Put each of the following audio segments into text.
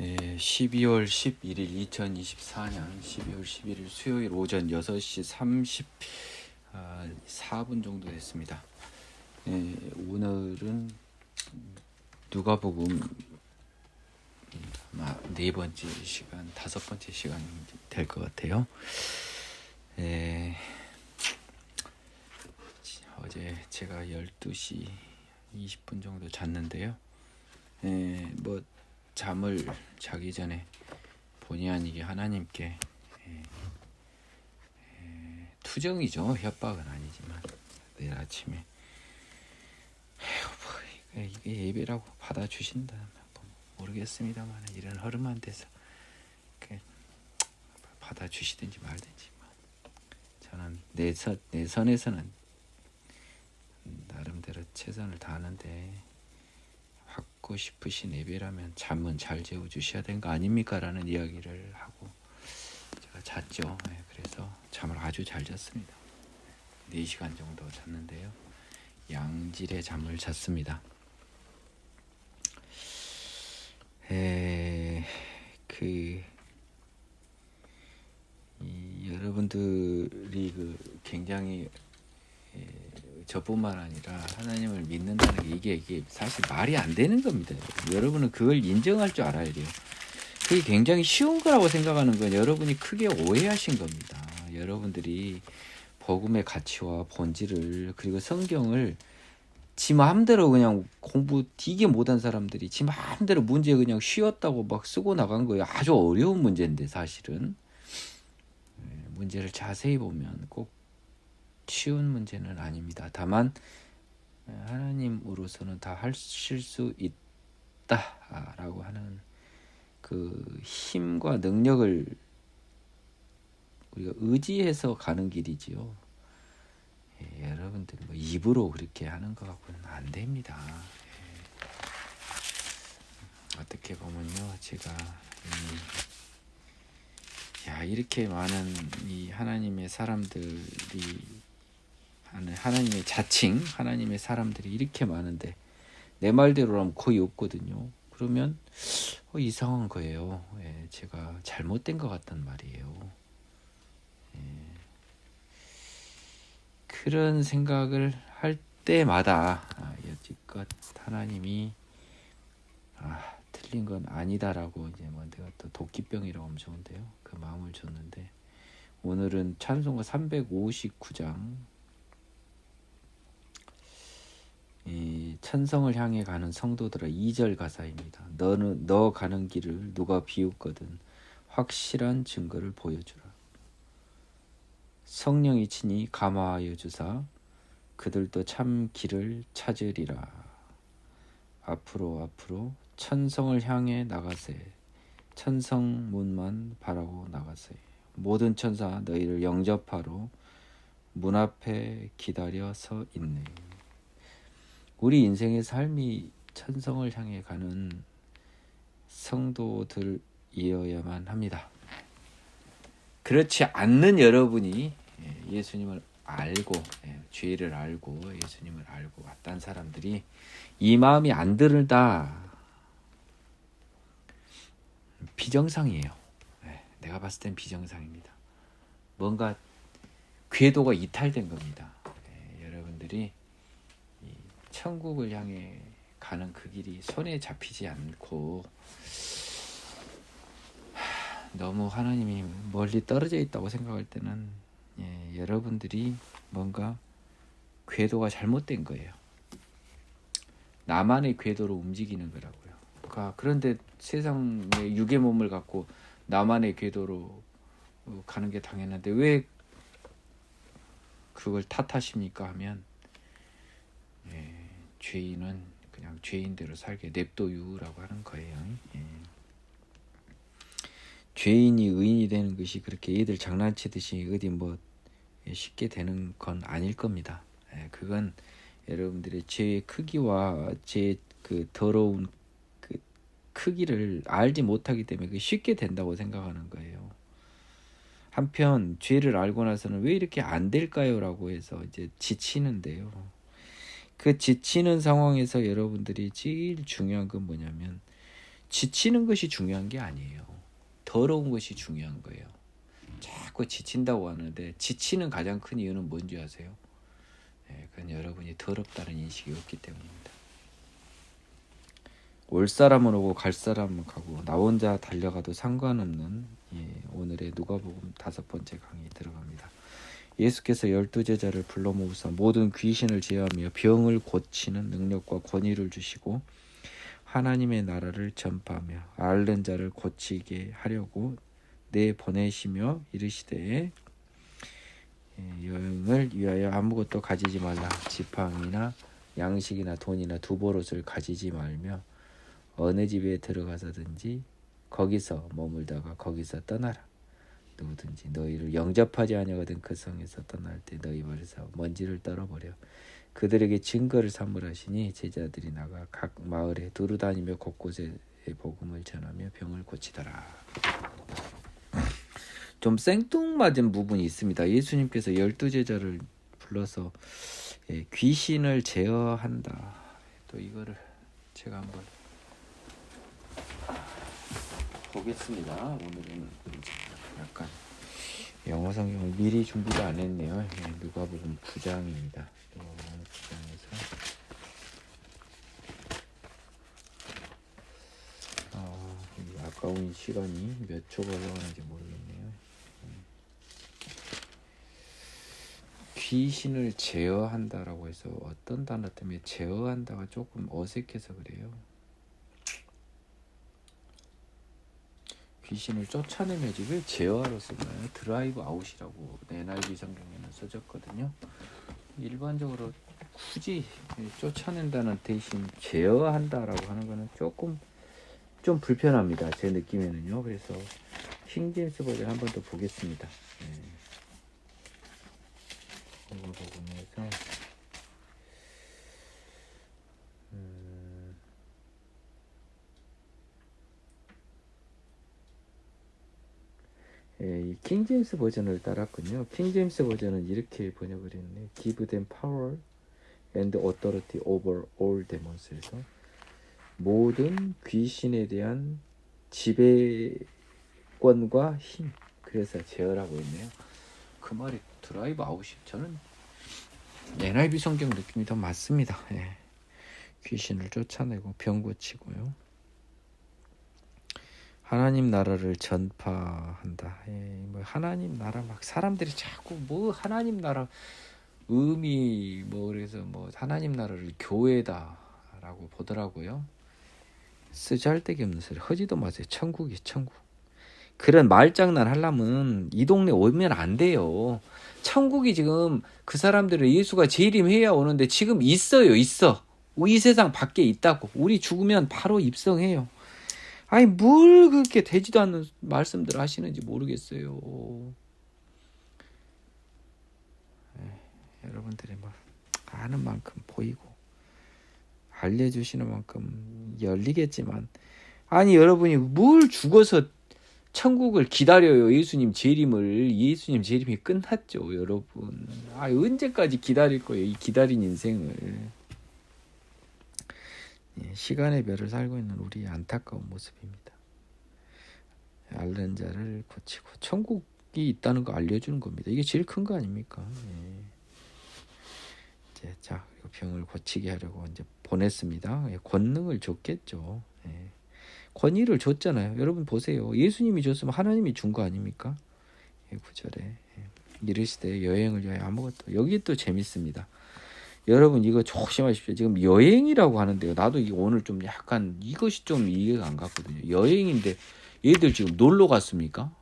12월 11일 2024년 12월 11일 수요일 오전 6시 34분 정도 됐습니다. 오늘은 누가복음 아마 네 번째 시간, 다섯 번째 시간이 될 것 같아요. 어제 제가 12시 20분 정도 잤는데요. 잠을 자기 전에 본의 아니게 하나님께 투정이죠. 협박은 아니지만 내일 아침에 이게 예배라고 받아주신다 모르겠습니다만 이런 허름한 데서 받아주시든지 말든지 저는 내 선에서는 나름대로 최선을 다하는데 받고 싶으신 예배라면 잠은 잘 재워주셔야 되는 거 아닙니까? 라는 이야기를 하고 제가 잤죠. 그래서 잠을 아주 잘 잤습니다. 4시간 정도 잤는데요. 양질의 잠을 잤습니다. 여러분들이 굉장히 저뿐만 아니라 하나님을 믿는다는 게 이게 사실 말이 안 되는 겁니다. 여러분은 그걸 인정할 줄 알아야 돼요. 그게 굉장히 쉬운 거라고 생각하는 건 여러분이 크게 오해하신 겁니다. 여러분들이 복음의 가치와 본질을 그리고 성경을 지 마음대로 그냥 공부 되게 못한 사람들이 지 마음대로 문제 그냥 쉬웠다고 막 쓰고 나간 거예요. 아주 어려운 문제인데 사실은 문제를 자세히 보면 꼭 쉬운 문제는 아닙니다. 다만 하나님으로서는 다 하실 수 있다라고 하는 그 힘과 능력을 우리가 의지해서 가는 길이지요. 여러분들 입으로 그렇게 하는 것 같고는 안 됩니다. 어떻게 보면요, 제가 이렇게 많은 이 하나님의 사람들이 하는 하나님의 자칭 하나님의 사람들이 이렇게 많은데 내 말대로라면 거의 없거든요. 그러면 이상한 거예요. 제가 잘못된 것 같단 말이에요. 그런 생각을 할 때마다 여지껏 하나님이 틀린 건 아니다라고 이제 내가 또 도끼병이라고 하면 좋은데요. 그 마음을 줬는데 오늘은 찬송가 359장 이 천성을 향해 가는 성도들의 2절 가사입니다. 너 가는 길을 누가 비웃거든 확실한 증거를 보여주라. 성령이 친히 감화하여 주사 그들도 참 길을 찾으리라. 앞으로 천성을 향해 나가세. 천성문만 바라고 나가세. 모든 천사 너희를 영접하러 문 앞에 기다려 서 있네. 우리 인생의 삶이 천성을 향해 가는 성도들이어야만 합니다. 그렇지 않는 여러분이 예수님을 알고 죄를 알고 예수님을 알고 왔던 사람들이 이 마음이 안 들다 비정상이에요. 내가 봤을 땐 비정상입니다. 뭔가 궤도가 이탈된 겁니다. 여러분들이 천국을 향해 가는 그 길이 손에 잡히지 않고 너무 하나님이 멀리 떨어져 있다고 생각할 때는 여러분들이 뭔가 궤도가 잘못된 거예요. 나만의 궤도로 움직이는 거라고요. 그런데 세상의 육의 몸을 갖고 나만의 궤도로 가는 게 당연한데 왜 그걸 탓하십니까 하면 죄인은 그냥 죄인대로 살게 냅둬유라고 하는 거예요. 죄인이 의인이 되는 것이 그렇게 애들 장난치듯이 어디 쉽게 되는 건 아닐 겁니다. 그건 여러분들의 죄의 크기와 죄의 더러운 크기를 알지 못하기 때문에 쉽게 된다고 생각하는 거예요. 한편 죄를 알고 나서는 왜 이렇게 안 될까요? 라고 해서 이제 지치는데요. 그 지치는 상황에서 여러분들이 제일 중요한 건 뭐냐면 지치는 것이 중요한 게 아니에요. 더러운 것이 중요한 거예요. 자꾸 지친다고 하는데 지치는 가장 큰 이유는 뭔지 아세요? 그건 여러분이 더럽다는 인식이 없기 때문입니다. 올 사람은 오고 갈 사람은 가고 나 혼자 달려가도 상관없는 오늘의 누가복음 5번째 강의 들어갑니다. 예수께서 12제자를 불러 모으사 모든 귀신을 제어하며 병을 고치는 능력과 권위를 주시고 하나님의 나라를 전파하며 앓는 자를 고치게 하려고 내보내시며 이르시되 여행을 위하여 아무것도 가지지 말라. 지팡이나 양식이나 돈이나 두보롯을 가지지 말며 어느 집에 들어가서든지 거기서 머물다가 거기서 떠나라. 누구든지 너희를 영접하지 아니하거든 그 성에서 떠날 때 너희 발에서 먼지를 떨어버려 그들에게 증거를 삼으라 하시니 제자들이 나가 각 마을에 두루 다니며 곳곳에 복음을 전하며 병을 고치더라. 좀 생뚱맞은 부분이 있습니다. 예수님께서 12제자를 불러서 귀신을 제어한다. 또 이거를 제가 한번 보겠습니다. 오늘은 약간 영어 성경을 미리 준비를 안 했네요. 누가복음 9장입니다. 9장에서 아까운 시간이 몇 초가 흘러가는지 모르겠네요. 귀신을 제어한다라고 해서 어떤 단어 때문에 제어한다가 조금 어색해서 그래요. 귀신을 쫓아내야지 왜 제어하러 쓰나요? 드라이브 아웃이라고 NIV 성경에는 써졌거든요. 일반적으로 굳이 쫓아낸다는 대신 제어한다라고 하는 거는 조금 좀 불편합니다. 제 느낌에는요. 그래서 킹제임스 버전 한 번 더 보겠습니다. 이걸 보면서 이 킹제임스 버전을 따랐군요. 킹제임스 버전은 이렇게 번역을 했네. Give them power and authority over all demons. 에서 모든 귀신에 대한 지배권과 힘. 그래서 제어라고 했네요. 그 말이 드라이브 아웃이 저는 NIV 성경 느낌이 더 맞습니다. 귀신을 쫓아내고 병 고치고요. 하나님 나라를 전파한다. 뭐 하나님 나라 막 사람들이 자꾸 뭐 하나님 나라 의미 뭐 그래서 뭐 하나님 나라를 교회다라고 보더라고요. 쓰잘데기 없는 소리 하지도 마세요. 천국이 천국. 그런 말장난 하려면 이 동네 오면 안 돼요. 천국이 지금 그 사람들은 예수가 재림해야 오는데 지금 있어요. 있어. 이 세상 밖에 있다고. 우리 죽으면 바로 입성해요. 아니 뭘 그렇게 되지도 않는 말씀들 하시는지 모르겠어요. 여러분들이 뭐 아는 만큼 보이고 알려주시는 만큼 열리겠지만 아니 여러분이 뭘 죽어서 천국을 기다려요. 예수님 재림을. 예수님 재림이 끝났죠. 여러분. 언제까지 기다릴 거예요. 이 기다린 인생을. 시간의 별을 살고 있는 우리의 안타까운 모습입니다. 앓는 자를 고치고 천국이 있다는 거 알려주는 겁니다. 이게 제일 큰 거 아닙니까? 이제 자 그리고 병을 고치게 하려고 이제 보냈습니다. 권능을 줬겠죠. 권위를 줬잖아요. 여러분 보세요. 예수님이 줬으면 하나님이 준 거 아닙니까? 9절에 이르시되 여행을 위하여 아무것도. 여기 또 재밌습니다. 여러분 이거 조심하십시오. 지금 여행이라고 하는데요. 나도 이거 오늘 좀 약간 이것이 좀 이해가 안 갔거든요. 여행인데 얘들 지금 놀러 갔습니까?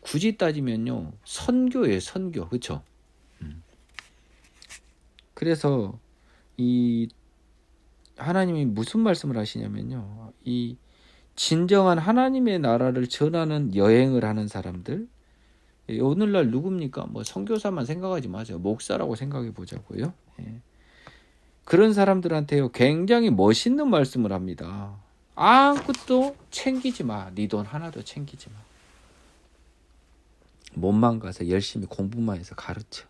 굳이 따지면요. 선교예요. 선교. 그렇죠? 그래서 이 하나님이 무슨 말씀을 하시냐면요. 이 진정한 하나님의 나라를 전하는 여행을 하는 사람들 오늘날 누굽니까? 뭐 선교사만 생각하지 마세요. 목사라고 생각해 보자고요. 그런 사람들한테요. 굉장히 멋있는 말씀을 합니다. 아무것도 챙기지 마. 네 돈 하나도 챙기지 마. 몸만 가서 열심히 공부만 해서 가르쳐.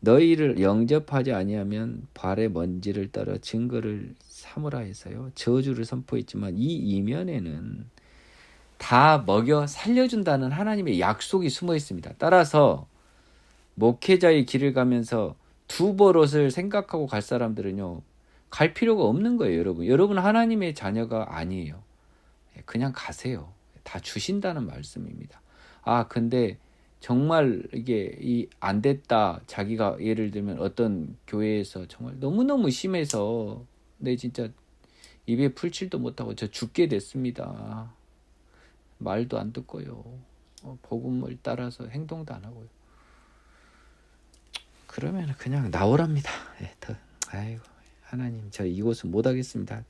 너희를 영접하지 아니하면 발에 먼지를 따라 증거를 삼으라 해서요. 저주를 선포했지만 이 이면에는 다 먹여 살려준다는 하나님의 약속이 숨어 있습니다. 따라서 목회자의 길을 가면서 두 버릇을 생각하고 갈 사람들은요. 갈 필요가 없는 거예요, 여러분. 여러분 하나님의 자녀가 아니에요. 그냥 가세요. 다 주신다는 말씀입니다. 아, 근데 정말 이게 안 됐다. 자기가 예를 들면 어떤 교회에서 정말 너무너무 심해서 내 진짜 입에 풀칠도 못하고 저 죽게 됐습니다. 말도 안 듣고요. 복음을 따라서 행동도 안 하고요. 그러면 그냥 나오랍니다. 아이고 하나님 저 이곳은 못하겠습니다.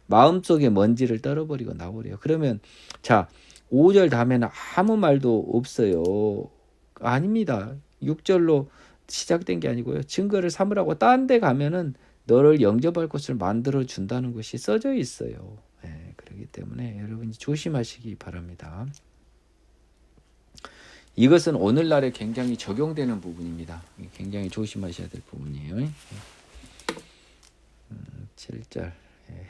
마음속에 먼지를 떨어버리고 나오래요. 그러면 자 5절 다음에는 아무 말도 없어요. 아닙니다. 6절로 시작된 게 아니고요. 증거를 삼으라고 딴 데 가면은 너를 영접할 곳을 만들어 준다는 것이 써져 있어요. 그렇기 때문에 여러분이 조심하시기 바랍니다. 이것은 오늘날에 굉장히 적용되는 부분입니다. 굉장히 조심하셔야 될 부분이에요. 7절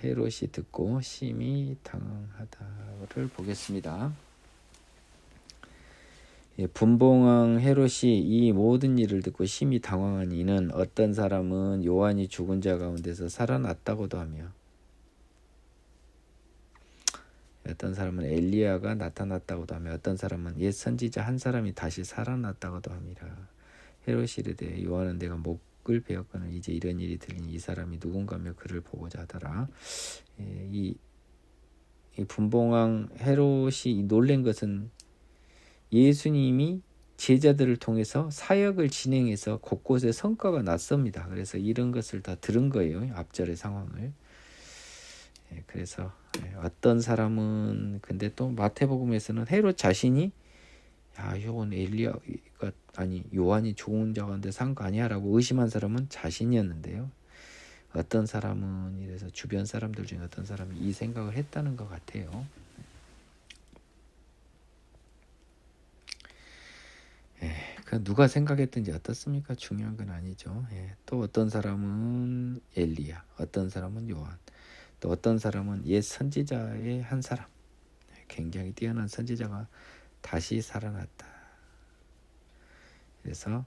헤롯이 듣고 심히 당황하다를 보겠습니다. 분봉왕 헤롯이 이 모든 일을 듣고 심히 당황한 이는 어떤 사람은 요한이 죽은 자 가운데서 살아났다고도 하며 어떤 사람은 엘리야가 나타났다고도 하며 어떤 사람은 옛 선지자 한 사람이 다시 살아났다고도 함이라. 헤롯이 이르되 요한은 내가 목을 베었거늘 이제 이런 일이 들리니 이 사람이 누군가며 그를 보고자 하더라. 이 분봉왕 헤롯이 놀란 것은 예수님이 제자들을 통해서 사역을 진행해서 곳곳에 성과가 났습니다. 그래서 이런 것을 다 들은 거예요. 앞절의 상황을. 그래서 어떤 사람은 근데 또 마태복음에서는 헤롯 자신이 이건 엘리야가 아니 요한이 죽은 자 가운데 산 거 아니야라고 의심한 사람은 자신이었는데요. 어떤 사람은 이래서 주변 사람들 중에 어떤 사람이 이 생각을 했다는 것 같아요. 그 누가 생각했든지 어떻습니까? 중요한 건 아니죠. 또 어떤 사람은 엘리야, 어떤 사람은 요한, 또 어떤 사람은 옛 선지자의 한 사람, 굉장히 뛰어난 선지자가 다시 살아났다. 그래서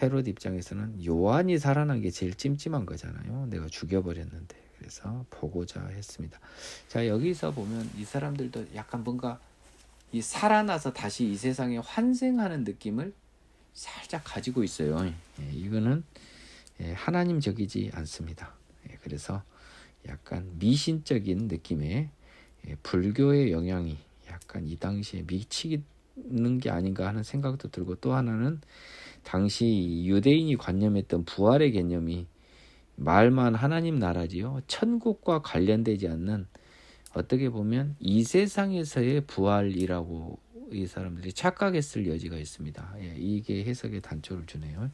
헤롯 입장에서는 요한이 살아난 게 제일 찜찜한 거잖아요. 내가 죽여버렸는데. 그래서 보고자 했습니다. 자, 여기서 보면 이 사람들도 약간 뭔가 이 살아나서 다시 이 세상에 환생하는 느낌을 살짝 가지고 있어요. 이거는 하나님적이지 않습니다. 그래서 약간 미신적인 느낌의 불교의 영향이 약간 이 당시에 미치는 게 아닌가 하는 생각도 들고, 또 하나는 당시 유대인이 관념했던 부활의 개념이 말만 하나님 나라지요. 천국과 관련되지 않는 어떻게 보면 이 세상에서의 부활이라고 이 사람들이 착각했을 여지가 있습니다. 이게 해석에 단초를 주네요.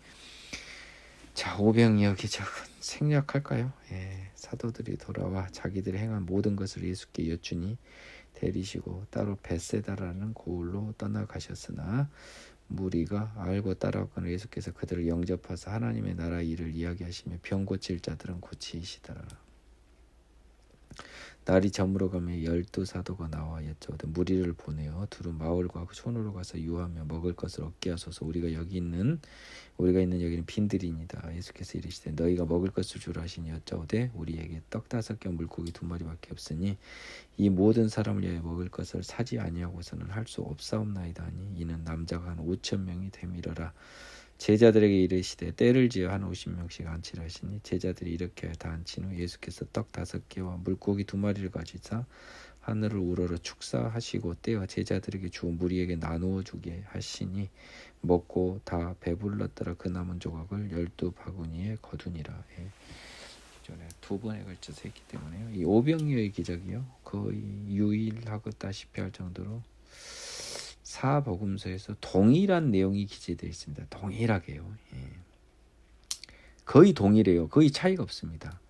자, 오병이어기 적은 생략할까요? 사도들이 돌아와 자기들이 행한 모든 것을 예수께 여쭈니 데리시고 따로 벳세다라는 고을로 떠나가셨으나 무리가 알고 따라왔거늘 예수께서 그들을 영접하사 하나님의 나라 일을 이야기하시며 병 고칠 자들은 고치시더라. 날이 저물어 가며 12사도가 나와 여쭤오되 무리를 보내어 두루 마을과 촌으로 가서 유하며 먹을 것을 얻게 하소서. 우리가 있는 여기는 빈들이니이다. 예수께서 이르시되 너희가 먹을 것을 주라 하시니 여짜오되 우리에게 떡 5개 물고기 2마리밖에 없으니 이 모든 사람을 위하여 먹을 것을 사지 아니하고서는 할 수 없사옵나이다 하니 이는 남자가 한 5,000명이 되밀어라. 제자들에게 이르시되 때를 지어 한 50명씩 앉히라 하시니 제자들이 이렇게 다 앉힌 후 예수께서 떡 5개와 물고기 2마리를 가지사 하늘을 우러러 축사하시고 떼어 제자들에게 주어 무리에게 나누어 주게 하시니 먹고 다 배불렀더라. 그 남은 조각을 12바구니에 거두니라. 기존에 2번에 걸쳐서 했기 때문에요. 이 오병이어의 기적이요 거의 유일하다시피 할 정도로 사복음서에서 동일한 내용이 기재되어 있습니다. 동일하게요. 거의 동일해요. 거의 차이가 없습니다.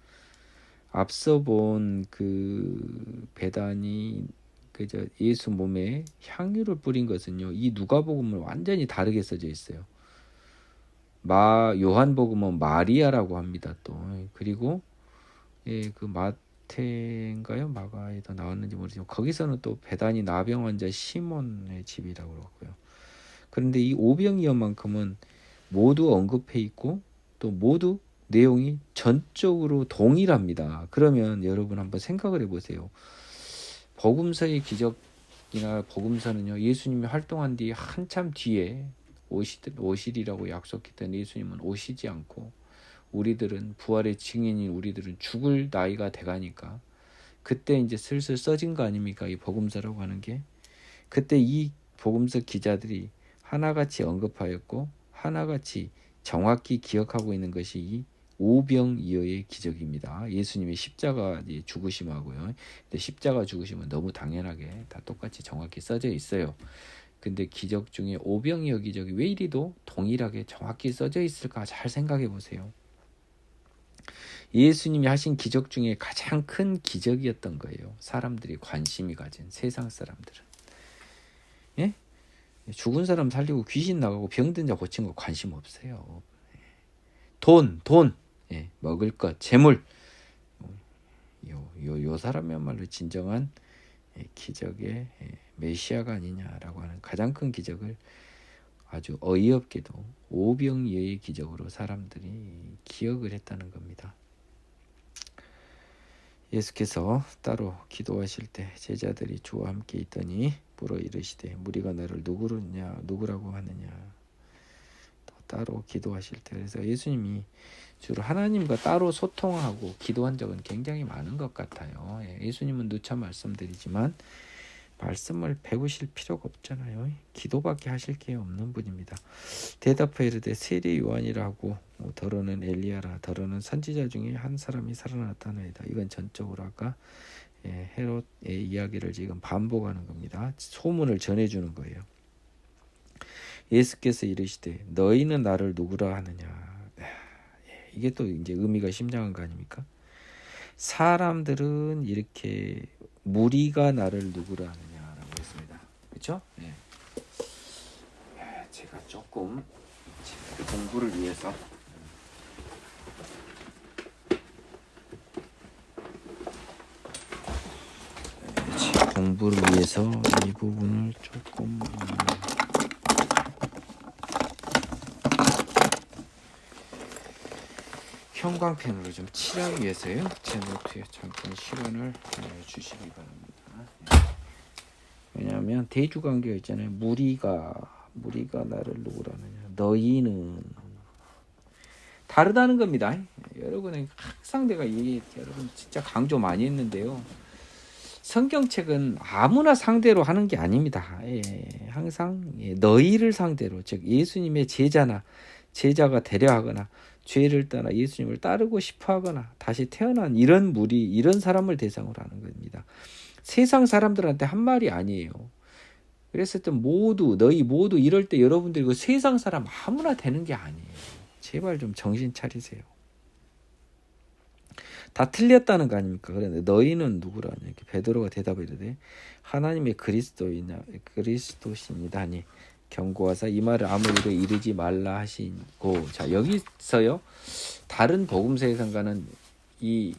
앞서 본 그 베단이 그저 예수 몸에 향유를 뿌린 것은요, 이 누가복음을 완전히 다르게 써져 있어요. 요한복음은 마리아라고 합니다. 또 그리고 그 마태인가요? 마가에도 나왔는지 모르지만 거기서는 또 베다니 나병 환자 시몬의 집이라고 그러고요. 그런데 이 오병이어만큼은 모두 언급해 있고 또 모두 내용이 전적으로 동일합니다. 그러면 여러분 한번 생각을 해보세요. 복음서의 기적이나 복음서는요, 예수님이 활동한 뒤 한참 뒤에 오시리라고 약속했던 예수님은 오시지 않고 우리들은 부활의 증인인 우리들은 죽을 나이가 돼가니까 그때 이제 슬슬 써진 거 아닙니까? 이 복음서라고 하는 게. 그때 이 복음서 기자들이 하나같이 언급하였고 하나같이 정확히 기억하고 있는 것이 이 오병이어의 기적입니다. 예수님의 십자가 죽으심하고요. 근데 십자가 죽으심은 너무 당연하게 다 똑같이 정확히 써져 있어요. 근데 기적 중에 오병이어 기적이 왜 이리도 동일하게 정확히 써져 있을까? 잘 생각해 보세요. 예수님이 하신 기적 중에 가장 큰 기적이었던 거예요. 사람들이 관심이 가진 세상 사람들은. 예? 죽은 사람 살리고 귀신 나가고 병든 자 고친 거 관심 없어요. 돈, 예, 먹을 것, 재물. 요 사람이야말로 진정한 기적의 메시아가 아니냐라고 하는 가장 큰 기적을 아주 어이없게도 오병이어의 기적으로 사람들이 기억을 했다는 겁니다. 예수께서 따로 기도하실 때 제자들이 주와 함께 있더니 물어 이르시되 무리가 너를 누구라고 하느냐. 또 따로 기도하실 때 그래서 예수님이 주로 하나님과 따로 소통하고 기도한 적은 굉장히 많은 것 같아요. 예수님은 누차 말씀드리지만 말씀을 배우실 필요가 없잖아요. 기도밖에 하실 게 없는 분입니다. 대답하여 이르되 세례 요한이라고 더러는 엘리야라 더러는 선지자 중에 한 사람이 살아났다나이다. 이건 전적으로 아까 헤롯의 이야기를 지금 반복하는 겁니다. 소문을 전해주는 거예요. 예수께서 이르시되 너희는 나를 누구라 하느냐. 이게 또 이제 의미가 심장한 거 아닙니까? 사람들은 이렇게 무리가 나를 누구라 하느냐라고 했습니다. 그렇죠? 네. 제가 조금 공부를 위해서 이 부분을 조금 형광펜으로 좀 칠하기 위해서요. 제 노트에 잠깐 시간을 주시기 바랍니다. 왜냐하면 대주관계가 있잖아요. 무리가 나를 누구라느냐. 너희는 다르다는 겁니다. 여러분은 항상 내가 여러분 진짜 강조 많이 했는데요. 성경책은 아무나 상대로 하는 게 아닙니다. 항상 너희를 상대로 즉 예수님의 제자가 되려 하거나 죄를 떠나 예수님을 따르고 싶어 하거나 다시 태어난 이런 무리, 이런 사람을 대상으로 하는 겁니다. 세상 사람들한테 한 말이 아니에요. 그랬을 때 너희 모두 이럴 때 여러분들이 그 세상 사람 아무나 되는 게 아니에요. 제발 좀 정신 차리세요. 다 틀렸다는 거 아닙니까? 그런데 너희는 누구라냐? 이렇게 베드로가 대답을 이르되 하나님의 그리스도시니라 하니 경고하사 이 말을 아무 일에 이르지 말라 하시고. 자, 여기서요 다른 복음서에서는 이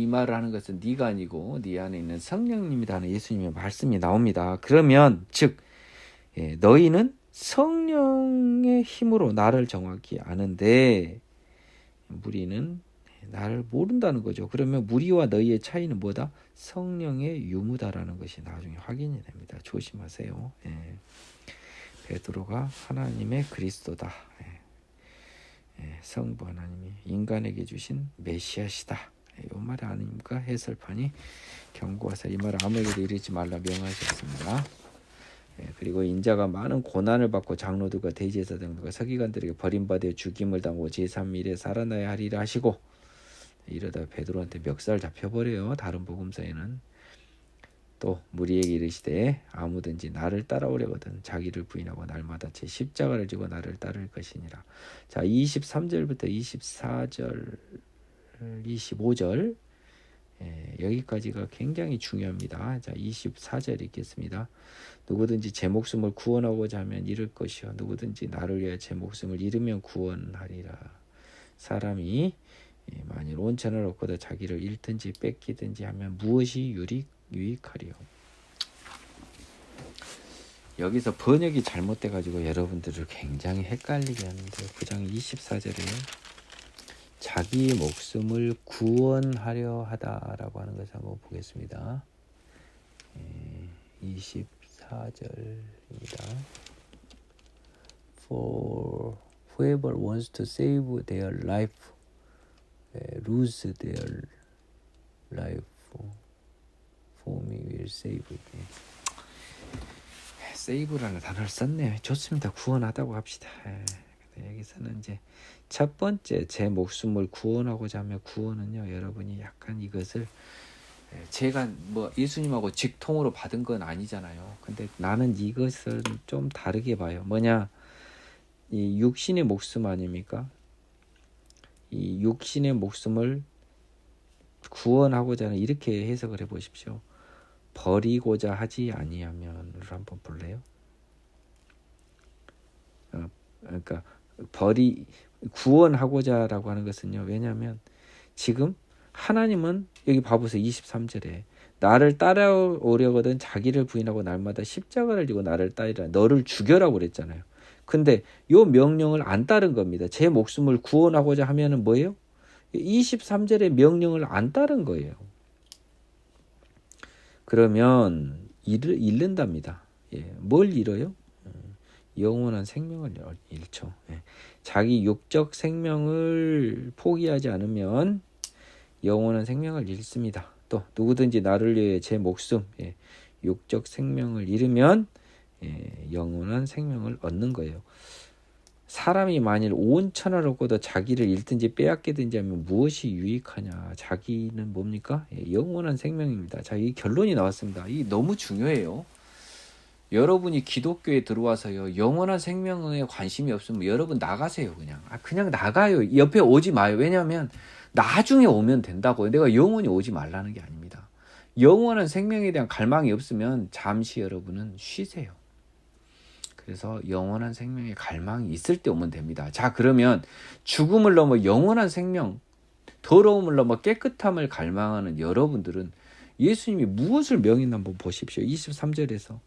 말을 하는 것은 네가 아니고 네 안에 있는 성령님이라는 예수님의 말씀이 나옵니다. 그러면 즉 너희는 성령의 힘으로 나를 정확히 아는데 무리는 나를 모른다는 거죠. 그러면 무리와 너희의 차이는 뭐다? 성령의 유무다라는 것이 나중에 확인이 됩니다. 조심하세요. 베드로가 하나님의 그리스도다. 성부 하나님이 인간에게 주신 메시아시다. 이 말이 아닙니까? 해설판이 경고하사 이 말을 아무에게도 이르지 말라 명하셨습니다. 그리고 인자가 많은 고난을 받고 장로들과 대제사장들과 서기관들에게 버림받아 죽임을 당하고 제3일에 살아나야 하리라 하시고. 이러다 베드로한테 멱살 잡혀버려요. 다른 복음서에는. 또 무리에게 이르시되 아무든지 나를 따라오려거든 자기를 부인하고 날마다 제 십자가를 지고 나를 따를 것이니라. 자, 23절부터 24절 25절 여기까지가 굉장히 중요합니다. 자, 24절 읽겠습니다. 누구든지 제 목숨을 구원하고자 하면 잃을 것이요 누구든지 나를 위하여 제 목숨을 잃으면 구원하리라. 사람이 만일 온천을 얻고도 자기를 잃든지 뺏기든지 하면 무엇이 유익하리요. 여기서 번역이 잘못돼 가지고 여러분들을 굉장히 헷갈리게 하는데 9장 24절에 자기 목숨을 구원하려 하다라고 하는 것을 한번 보겠습니다. 24절입니다. For whoever wants to save their life lose their life for me will save it. save라는 단어를 썼네요. 좋습니다. 구원하다고 합시다. 여기서는 이제 첫 번째 제 목숨을 구원하고자 하면 구원은요, 여러분이 약간 이것을 제가 뭐 예수님하고 직통으로 받은 건 아니잖아요. 근데 나는 이것을 좀 다르게 봐요. 뭐냐, 이 육신의 목숨 아닙니까? 이 육신의 목숨을 구원하고자 하는, 이렇게 해석을 해보십시오. 버리고자 하지 아니하면으로 한번 볼래요? 그러니까 구원하고자라고 하는 것은요. 왜냐하면 지금 하나님은 여기 봐보세요. 23절에 나를 따라오려거든 자기를 부인하고 날마다 십자가를 지고 나를 따르라. 너를 죽여라고 그랬잖아요. 근데 요 명령을 안 따른 겁니다. 제 목숨을 구원하고자 하면은 뭐예요? 23절의 명령을 안 따른 거예요. 그러면 잃는답니다. 뭘 잃어요? 영원한 생명을 잃죠. 자기 육적 생명을 포기하지 않으면 영원한 생명을 잃습니다. 또 누구든지 나를 위해 제 목숨, 육적 생명을 잃으면 영원한 생명을 얻는 거예요. 사람이 만일 온 천하를 얻고도 자기를 잃든지 빼앗기든지 하면 무엇이 유익하냐? 자기는 뭡니까? 영원한 생명입니다. 자, 이 결론이 나왔습니다. 이 너무 중요해요. 여러분이 기독교에 들어와서요, 영원한 생명에 관심이 없으면 여러분 나가세요. 그냥 나가요. 옆에 오지 마요. 왜냐하면 나중에 오면 된다고요. 내가 영원히 오지 말라는 게 아닙니다. 영원한 생명에 대한 갈망이 없으면 잠시 여러분은 쉬세요. 그래서 영원한 생명에 갈망이 있을 때 오면 됩니다. 자, 그러면 죽음을 넘어 영원한 생명, 더러움을 넘어 깨끗함을 갈망하는 여러분들은 예수님이 무엇을 명했나 한번 보십시오. 23절에서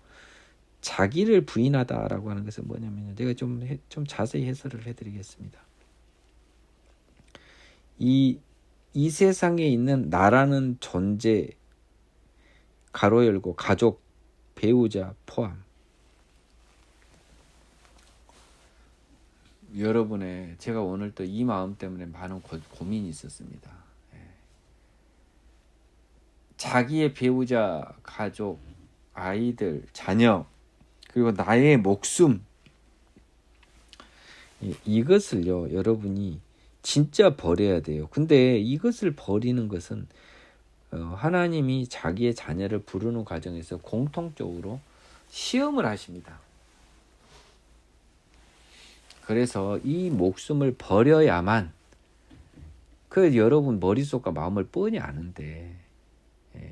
자기를 부인하다라고 하는 것은 뭐냐면, 제가 좀 자세히 해설을 해드리겠습니다. 이 세상에 있는 나라는 존재, 가로 열고 가족, 배우자 포함, 여러분의, 제가 오늘 또 이 마음 때문에 많은 고민이 있었습니다. 자기의 배우자, 가족, 아이들, 자녀, 그리고 나의 목숨, 이것을요, 여러분이 진짜 버려야 돼요. 근데 이것을 버리는 것은 하나님이 자기의 자녀를 부르는 과정에서 공통적으로 시험을 하십니다. 그래서 이 목숨을 버려야만, 여러분 머릿속과 마음을 뻔히 아는데,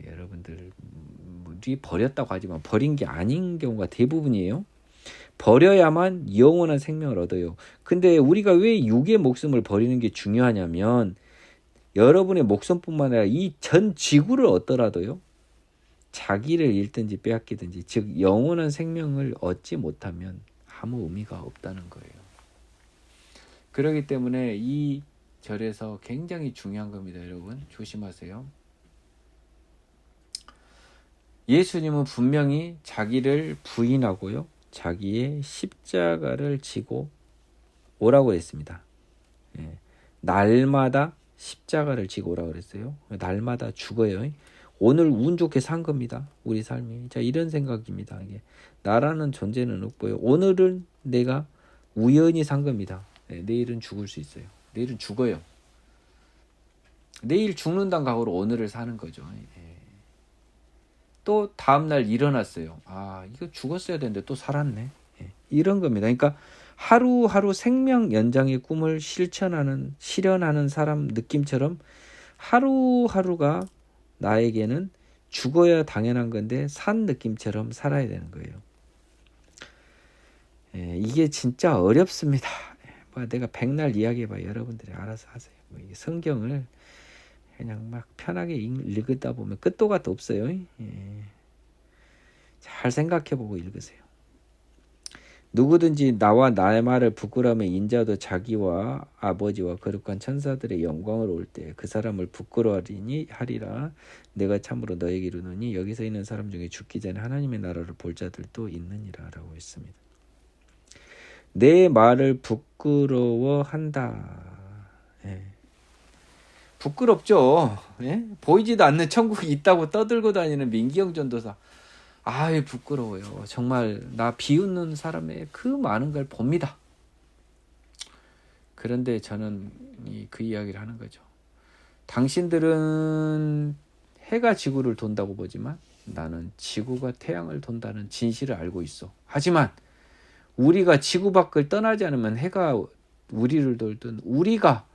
여러분들이 버렸다고 하지만 버린 게 아닌 경우가 대부분이에요. 버려야만 영원한 생명을 얻어요. 근데 우리가 왜 육의 목숨을 버리는 게 중요하냐면, 여러분의 목숨뿐만 아니라 이 전 지구를 얻더라도요, 자기를 잃든지 빼앗기든지, 즉 영원한 생명을 얻지 못하면 아무 의미가 없다는 거예요. 그렇기 때문에 이 절에서 굉장히 중요한 겁니다. 여러분 조심하세요. 예수님은 분명히 자기를 부인하고요, 자기의 십자가를 지고 오라고 했습니다. 날마다 십자가를 지고 오라고 그랬어요. 날마다 죽어요. 오늘 운 좋게 산 겁니다. 우리 삶이. 자, 이런 생각입니다. 나라는 존재는 없고요. 오늘은 내가 우연히 산 겁니다. 내일은 죽을 수 있어요. 내일은 죽어요. 내일 죽는다는 각오로 오늘을 사는 거죠. 또 다음날 일어났어요. 이거 죽었어야 되는데 또 살았네. 이런 겁니다. 그러니까 하루하루 생명 연장의 꿈을 실현하는 사람 느낌처럼 하루하루가 나에게는 죽어야 당연한 건데 산 느낌처럼 살아야 되는 거예요. 이게 진짜 어렵습니다. 내가 백날 이야기해봐. 여러분들이 알아서 하세요. 이게 성경을 그냥 막 편하게 읽다 보면 끝도 갓도 없어요. 잘 생각해보고 읽으세요. 누구든지 나와 나의 말을 부끄러워하면 인자도 자기와 아버지와 거룩한 천사들의 영광을 올 때 그 사람을 부끄러워하리니 하리라. 내가 참으로 너에게 이르노니 여기서 있는 사람 중에 죽기 전에 하나님의 나라를 볼 자들도 있느니라 라고 했습니다. 내 말을 부끄러워한다. 부끄럽죠. 보이지도 않는 천국이 있다고 떠들고 다니는 민기영 전도사. 아이 부끄러워요. 정말 나 비웃는 사람의 그 많은 걸 봅니다. 그런데 저는 그 이야기를 하는 거죠. 당신들은 해가 지구를 돈다고 보지만 나는 지구가 태양을 돈다는 진실을 알고 있어. 하지만 우리가 지구 밖을 떠나지 않으면 해가 우리를 돌든 우리가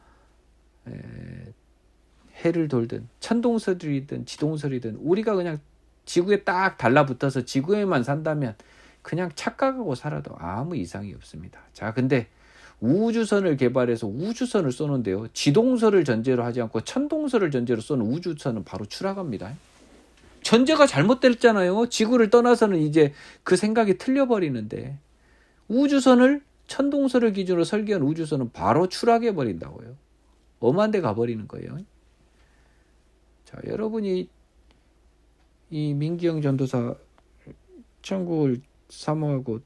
해를 돌든 천동설이든 지동설이든 우리가 그냥 지구에 딱 달라붙어서 지구에만 산다면 그냥 착각하고 살아도 아무 이상이 없습니다. 자, 근데 우주선을 개발해서 우주선을 쏘는데요. 지동설을 전제로 하지 않고 천동설을 전제로 쏘는 우주선은 바로 추락합니다. 전제가 잘못됐잖아요. 지구를 떠나서는 이제 그 생각이 틀려버리는데 우주선을 천동설을 기준으로 설계한 우주선은 바로 추락해버린다고요. 엄한 데 가버리는 거예요. 자, 여러분이 이 민기영 전도사 천국을 사모하고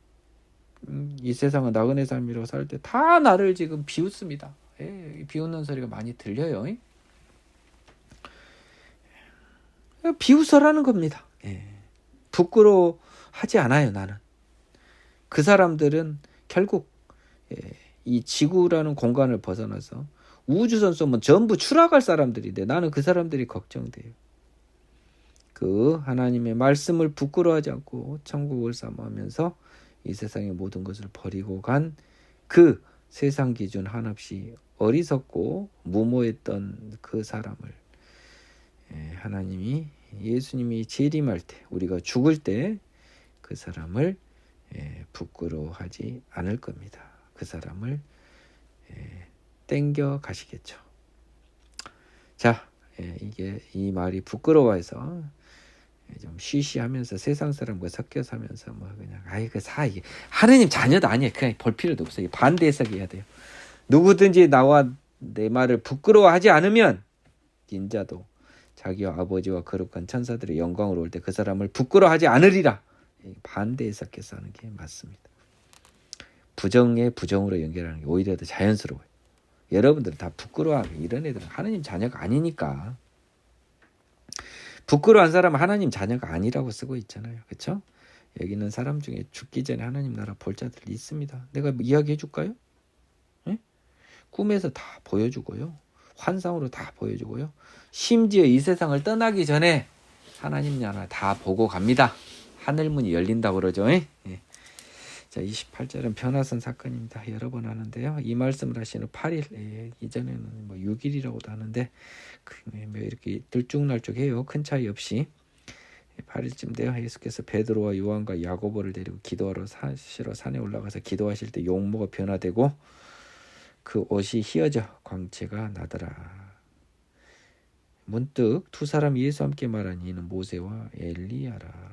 이 세상은 나그네 삶이라고 살 때 다 나를 지금 비웃습니다. 비웃는 소리가 많이 들려요. 비웃어라는 겁니다. 부끄러워하지 않아요. 나는. 그 사람들은 결국 이 지구라는 공간을 벗어나서 우주선 쏘면 전부 추락할 사람들인데 나는 그 사람들이 걱정돼요. 그 하나님의 말씀을 부끄러워하지 않고 천국을 사모하면서 이 세상의 모든 것을 버리고 간 그 세상 기준 한없이 어리석고 무모했던 그 사람을 하나님이 예수님이 재림할 때 우리가 죽을 때 그 사람을 부끄러워하지 않을 겁니다. 그 사람을 땡겨 가시겠죠. 자, 이게 이 말이 부끄러워해서 좀 쉬쉬하면서 세상 사람과 섞여 사면서 뭐 그냥 그 이게 하느님 자녀도 아니에요. 그냥 볼 필요도 없어요. 반대 해석해야 돼요. 누구든지 나와 내 말을 부끄러워하지 않으면 인자도 자기와 아버지와 거룩한 천사들의 영광으로 올 때 그 사람을 부끄러워하지 않으리라. 반대 해석해서 하는 게 맞습니다. 부정에 부정으로 연결하는 게 오히려 더 자연스러워요. 여러분들은 다 부끄러워하면 이런 애들은 하느님 자녀가 아니니까. 부끄러워한 사람은 하나님 자녀가 아니라고 쓰고 있잖아요. 그렇죠? 여기 있는 사람 중에 죽기 전에 하나님 나라 볼 자들이 있습니다. 내가 이야기해 줄까요? 꿈에서 다 보여주고요. 환상으로 다 보여주고요. 심지어 이 세상을 떠나기 전에 하나님 나라 다 보고 갑니다. 하늘문이 열린다고 그러죠. 자, 28절은 변화선 사건입니다. 여러 번 하는데요. 이 말씀을 하시는 8일, 이전에는 6일이라고도 하는데 이렇게 들쭉날쭉해요. 큰 차이 없이 8일쯤 돼요. 예수께서 베드로와 요한과 야고보를 데리고 기도하러 사시러 산에 올라가서 기도하실 때 용모가 변화되고 그 옷이 휘어져 광채가 나더라. 문득 두 사람이 예수와 함께 말하니 이는 모세와 엘리야라.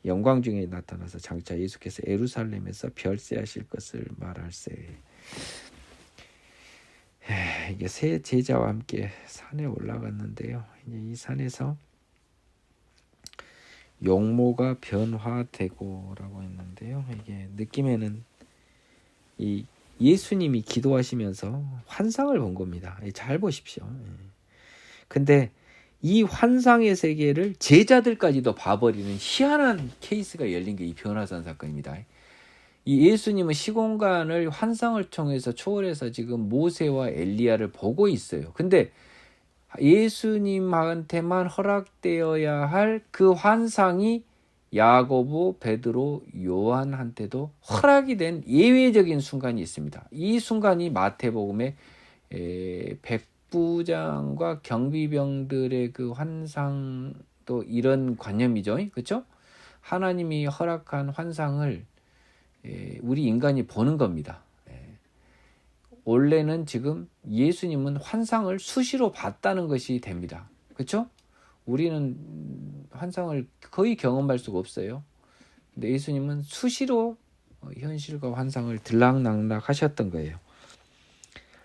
영광 중에 나타나서 장차 예수께서 예루살렘에서 별세하실 것을 말할세. 이게 세 제자와 함께 산에 올라갔는데요. 이제 이 산에서 용모가 변화되고라고 했는데요. 이게 느낌에는 이 예수님이 기도하시면서 환상을 본 겁니다. 잘 보십시오. 근데 이 환상의 세계를 제자들까지도 봐버리는 희한한 케이스가 열린 게 이 변화산 사건입니다. 이 예수님은 시공간을 환상을 통해서 초월해서 지금 모세와 엘리야를 보고 있어요. 근데 예수님한테만 허락되어야 할 그 환상이 야고보, 베드로, 요한한테도 허락이 된 예외적인 순간이 있습니다. 이 순간이 마태복음의 백부장과 경비병들의 그 환상도 이런 관념이죠. 그렇죠? 하나님이 허락한 환상을 우리 인간이 보는 겁니다. 원래는 지금 예수님은 환상을 수시로 봤다는 것이 됩니다. 그렇죠? 우리는 환상을 거의 경험할 수가 없어요. 근데 예수님은 수시로 현실과 환상을 들락날락 하셨던 거예요.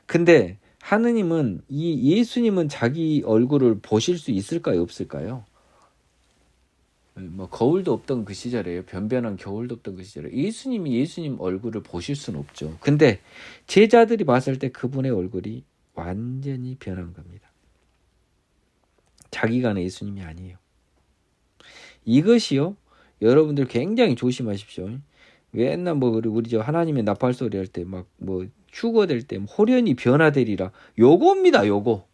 근데 하느님은 예수님은 자기 얼굴을 보실 수 있을까요, 없을까요? 뭐 거울도 없던 그 시절에요. 변변한 겨울도 없던 그 시절에 예수님이 예수님 얼굴을 보실 수는 없죠. 근데 제자들이 봤을 때 그분의 얼굴이 완전히 변한 겁니다. 자기가 아는 예수님이 아니에요. 이것이요, 여러분들 굉장히 조심하십시오. 맨날 뭐 우리 저 하나님의 나팔 소리 할 때 막 뭐 휴거될 때 호련히 변화되리라, 요겁니다. 요거.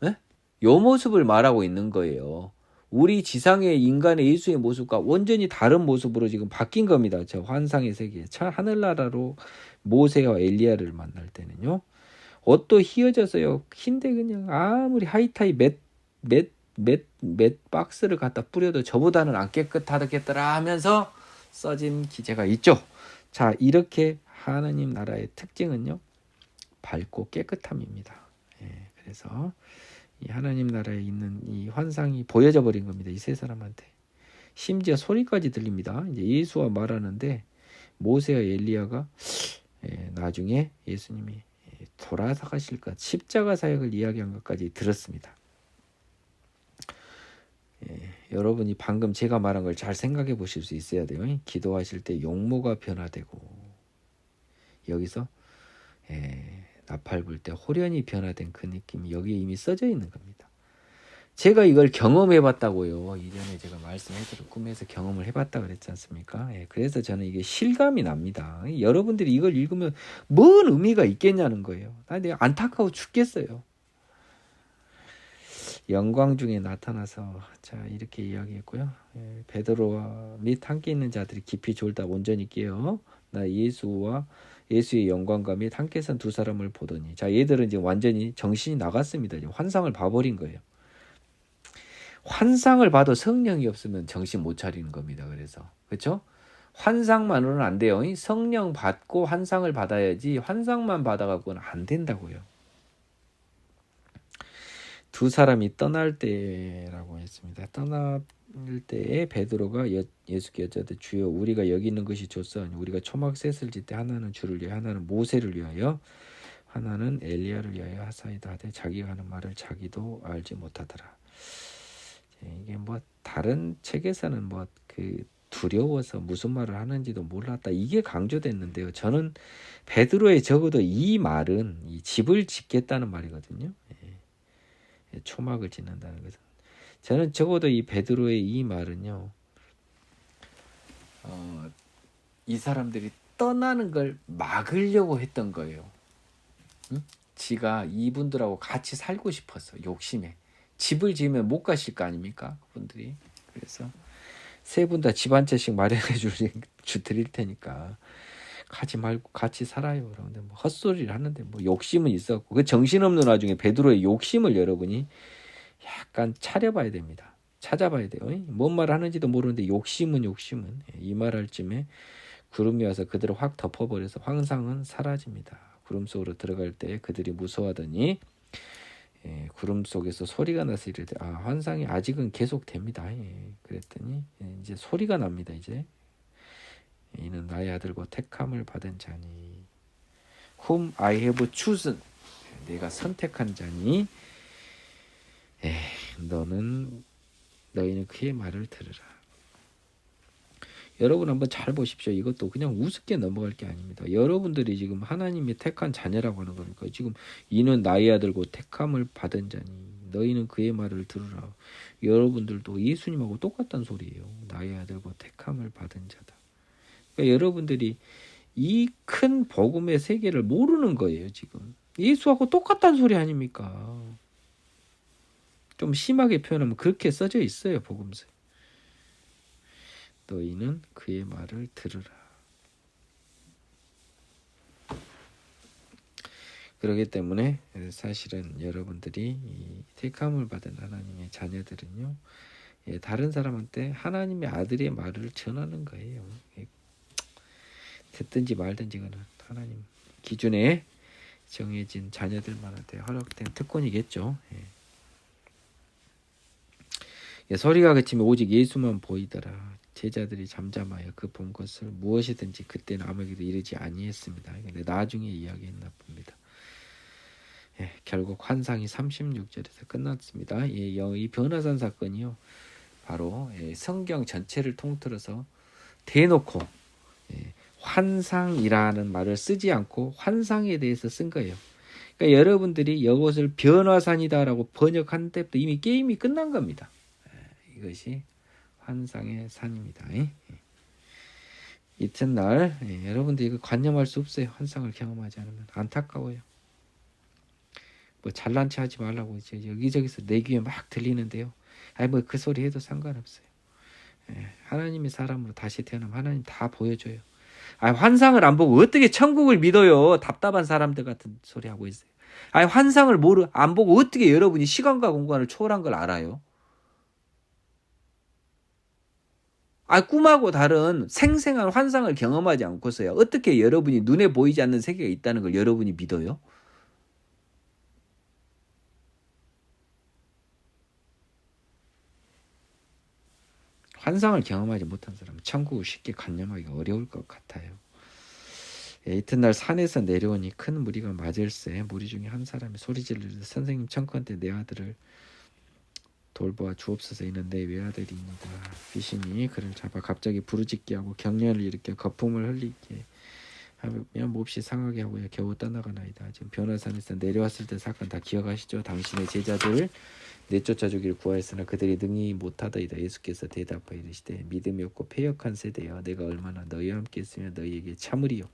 예? 요 모습을 말하고 있는 거예요. 우리 지상의 인간의 예수의 모습과 완전히 다른 모습으로 지금 바뀐 겁니다. 저 환상의 세계에. 하늘나라로 모세와 엘리야를 만날 때는요, 옷도 휘어져서요, 흰데 그냥 아무리 하이타이 몇 박스를 갖다 뿌려도 저보다는 안 깨끗하겠더라 하면서 써진 기재가 있죠. 자, 이렇게 하나님 나라의 특징은요, 밝고 깨끗함입니다. 그래서 이 하나님 나라에 있는 이 환상이 보여져 버린 겁니다. 이 세 사람한테. 심지어 소리까지 들립니다. 이제 예수와 말하는데 모세와 엘리야가 나중에 예수님이 돌아가실 것, 십자가 사역을 이야기한 것까지 들었습니다. 여러분이 방금 제가 말한 걸 잘 생각해 보실 수 있어야 돼요. 기도하실 때 용모가 변화되고, 여기서 나팔 불 때 호련히 변화된 그 느낌이 여기에 이미 써져 있는 겁니다. 제가 이걸 경험해 봤다고요. 이전에 제가 말씀해드렸고 꿈에서 경험을 해봤다 그랬지 않습니까? 그래서 저는 이게 실감이 납니다. 여러분들이 이걸 읽으면 뭔 의미가 있겠냐는 거예요. 내가 안타까워 죽겠어요. 영광 중에 나타나서, 자, 이렇게 이야기했고요. 베드로와 및 함께 있는 자들이 깊이 졸다 온전히 깨어 나 예수의 영광과 및 함께 선 두 사람을 보더니, 자, 얘들은 이제 완전히 정신이 나갔습니다. 이제 환상을 봐버린 거예요. 환상을 봐도 성령이 없으면 정신 못 차리는 겁니다. 그래서 그렇죠? 환상만으로는 안 돼요. 성령 받고 환상을 받아야지 환상만 받아갖고는 안 된다고요. 두 사람이 떠날 때라고 했습니다. 떠날 때에 베드로가 예수께 여짜되 주여 우리가 여기 있는 것이 좋사오니 우리가 초막셋을 짓되 하나는 주를 위하여 하나는 모세를 위하여 하나는 엘리야를 위하여 하사이다 하되 자기가 하는 말을 자기도 알지 못하더라. 이게 뭐 다른 책에서는 뭐 그 두려워서 무슨 말을 하는지도 몰랐다, 이게 강조됐는데요. 저는 베드로의 적어도 이 말은 이 집을 짓겠다는 말이거든요. 초막을 짓는다는 것은, 저는 적어도 이 베드로의 이 말은요, 이 사람들이 떠나는 걸 막으려고 했던 거예요. 응? 지가 이분들하고 같이 살고 싶어서 욕심에 집을 지으면 못 가실 거 아닙니까? 그분들이. 그래서 세 분 다 집 한 채씩 마련해 드릴 테니까 가지 말고 같이 살아요. 그런데 뭐 헛소리를 하는데 뭐 욕심은 있었고, 그 정신없는 와중에 베드로의 욕심을 여러분이 약간 차려봐야 됩니다. 찾아봐야 돼요. 뭔 말을 하는지도 모르는데 욕심은 이 말할 쯤에 구름이 와서 그들을 확 덮어버려서 환상은 사라집니다. 구름 속으로 들어갈 때 그들이 무서워하더니 구름 속에서 소리가 나서 이르되 환상이 아직은 계속됩니다. 그랬더니 이제 소리가 납니다. 이제 이는 나의 아들고 택함을 받은 자니 whom I have chosen, 내가 선택한 자니 너희는 그의 말을 들으라. 여러분 한번 잘 보십시오. 이것도 그냥 우습게 넘어갈 게 아닙니다. 여러분들이 지금 하나님이 택한 자녀라고 하는 겁니까? 지금 이는 나의 아들고 택함을 받은 자니 너희는 그의 말을 들으라. 여러분들도 예수님하고 똑같단 소리예요. 나의 아들고 택함을 받은 자다. 그러니까 여러분들이 이 큰 복음의 세계를 모르는 거예요. 지금 예수하고 똑같단 소리 아닙니까? 좀 심하게 표현하면 그렇게 써져 있어요. 복음서. 너희는 그의 말을 들으라. 그렇기 때문에 사실은 여러분들이 이 택함을 받은 하나님의 자녀들은요, 다른 사람한테 하나님의 아들의 말을 전하는 거예요. 듣든지 말든지 그는 하나님 기준에 정해진 자녀들만한테 허락된 특권이겠죠. 소리가 그치면 오직 예수만 보이더라. 제자들이 잠잠하여 그 본 것을 무엇이든지 그때는 아무에게도 이르지 아니했습니다. 근데 나중에 이야기했나 봅니다. 결국 환상이 36절에서 끝났습니다. 이 변화산 사건이요, 바로 성경 전체를 통틀어서 대놓고 환상이라는 말을 쓰지 않고 환상에 대해서 쓴 거예요. 그러니까 여러분들이 이것을 변화산이다라고 번역한 때부터 이미 게임이 끝난 겁니다. 이것이 환상의 산입니다. 이튿날 여러분들 이거 관념할 수 없어요. 환상을 경험하지 않으면 안타까워요. 뭐 잘난 체 하지 말라고 이제 여기저기서 내 귀에 막 들리는데요. 뭐 그 소리 해도 상관없어요. 하나님의 사람으로 다시 태어나면 하나님 다 보여줘요. 환상을 안 보고 어떻게 천국을 믿어요? 답답한 사람들 같은 소리 하고 있어요. 환상을 안 보고 어떻게 여러분이 시간과 공간을 초월한 걸 알아요? 꿈하고 다른 생생한 환상을 경험하지 않고서야 어떻게 여러분이 눈에 보이지 않는 세계가 있다는 걸 여러분이 믿어요? 환상을 경험하지 못한 사람은 천국을 쉽게 관념하기가 어려울 것 같아요. 이튿날 산에서 내려오니 큰 무리가 맞을세. 무리 중에 한 사람이 소리 지르되 선생님 청컨대 내 아들을 돌보아 주옵소서. 이는 내 외아들이니이다. 귀신이 그를 잡아 갑자기 부르짖게 하고 경련을 일으켜 거품을 흘리게 하며 몹시 상하게 하고 겨우 떠나가나이다. 지금 변화산에서 내려왔을 때 사건 다 기억하시죠? 당신의 제자들 내쫓아주기를 구하였으나 그들이 능히 못하더이다. 예수께서 대답하여 이르시되 믿음이 없고 패역한 세대여, 내가 얼마나 너희와 함께 있으며 너희에게 참으리요.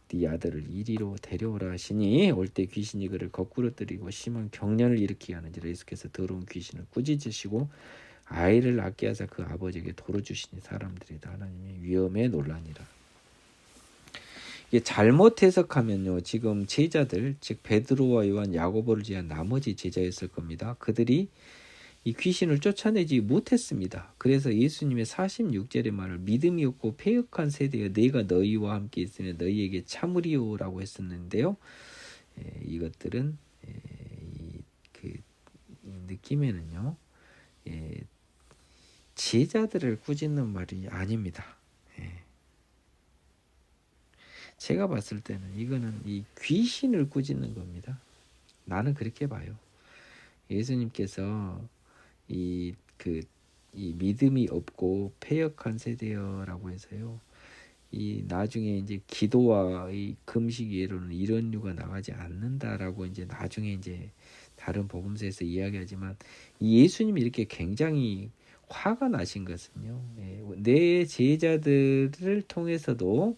네 아들을 이리로 데려오라 하시니 올 때 귀신이 그를 거꾸로 뜨리고 심한 경련을 일으키게 하는지라. 예수께서 더러운 귀신을 꾸짖으시고 아이를 낳게 하사 그 아버지에게 도로 주시니 사람들이 다 하나님의 위엄에 놀라니라. 이게 잘못 해석하면요, 지금 제자들, 즉 베드로와 요한, 야고보를 제한 나머지 제자였을 겁니다. 그들이 이 귀신을 쫓아내지 못했습니다. 그래서 예수님의 46절의 말을 믿음이 없고 패역한 세대여, 내가 너희와 함께 있으며 너희에게 참으리오라고 했었는데요. 이것들은 그 느낌에는요, 제자들을 꾸짖는 말이 아닙니다. 제가 봤을 때는 이거는 이 귀신을 꾸짖는 겁니다. 나는 그렇게 봐요. 예수님께서 이 믿음이 없고 패역한 세대여라고 해서요, 이 나중에 이제 기도와 이 금식 예로는 이런 류가 나가지 않는다라고 이제 나중에 이제 다른 복음서에서 이야기하지만, 이 예수님이 이렇게 굉장히 화가 나신 것은요, 내 제자들을 통해서도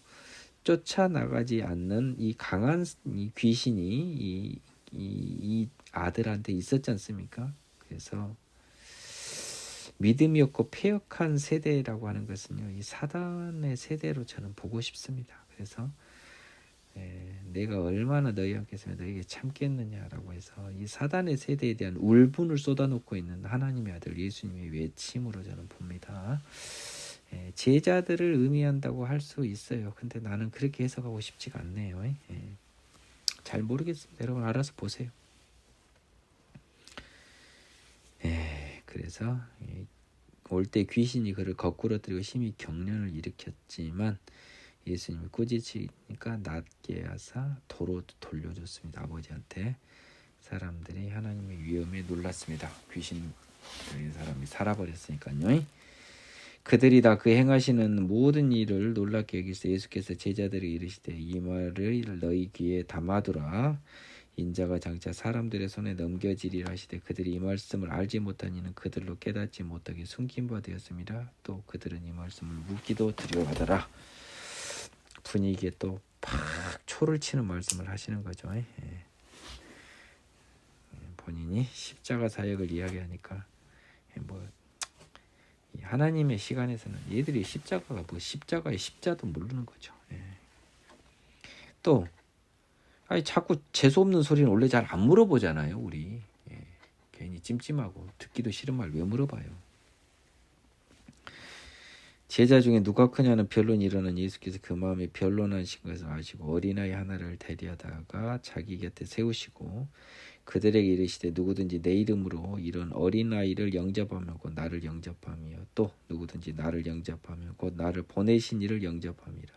쫓아나가지 않는 이 강한 이 귀신이 이 아들한테 있었지 않습니까? 그래서 믿음이 없고 패역한 세대라고 하는 것은요, 이 사단의 세대로 저는 보고 싶습니다. 그래서 내가 얼마나 너희와 함께 있으면 너희에게 참겠느냐라고 해서 이 사단의 세대에 대한 울분을 쏟아놓고 있는 하나님의 아들 예수님의 외침으로 저는 봅니다. 제자들을 의미한다고 할 수 있어요. 근데 나는 그렇게 해석하고 싶지가 않네요. 잘 모르겠습니다. 여러분 알아서 보세요. 그래서 올 때 귀신이 그를 거꾸로 들이고 심히 경련을 일으켰지만 예수님이 꾸짖으니까 낫게 하사 도로 돌려줬습니다. 아버지한테. 사람들이 하나님의 위엄에 놀랐습니다. 귀신 들린 사람이 살아버렸으니까요. 그들이 다 그 행하시는 모든 일을 놀랍게 여기서 예수께서 제자들에게 이르시되 이 말을 너희 귀에 담아두라. 인자가 장차 사람들의 손에 넘겨지리라 하시되 그들이 이 말씀을 알지 못하니는 그들로 깨닫지 못하게 숨긴 바 되었습니다. 또 그들은 이 말씀을 묻기도 두려워하더라. 분위기에 또 팍 초를 치는 말씀을 하시는 거죠. 본인이 십자가 사역을 이야기하니까 하나님의 시간에서는 얘들이 십자가가 십자가의 십자도 모르는 거죠. 또 아니 자꾸 재수 없는 소리는 원래 잘 안 물어보잖아요, 우리. 예, 괜히 찜찜하고 듣기도 싫은 말 왜 물어봐요. 제자 중에 누가 크냐는 변론이 일어난 예수께서 그 마음에 변론하신 것을 아시고 어린아이 하나를 데려다가 자기 곁에 세우시고 그들에게 이르시되 누구든지 내 이름으로 이런 어린아이를 영접하면 곧 나를 영접하며 또 누구든지 나를 영접하면 곧 나를 보내신 이를 영접함이라.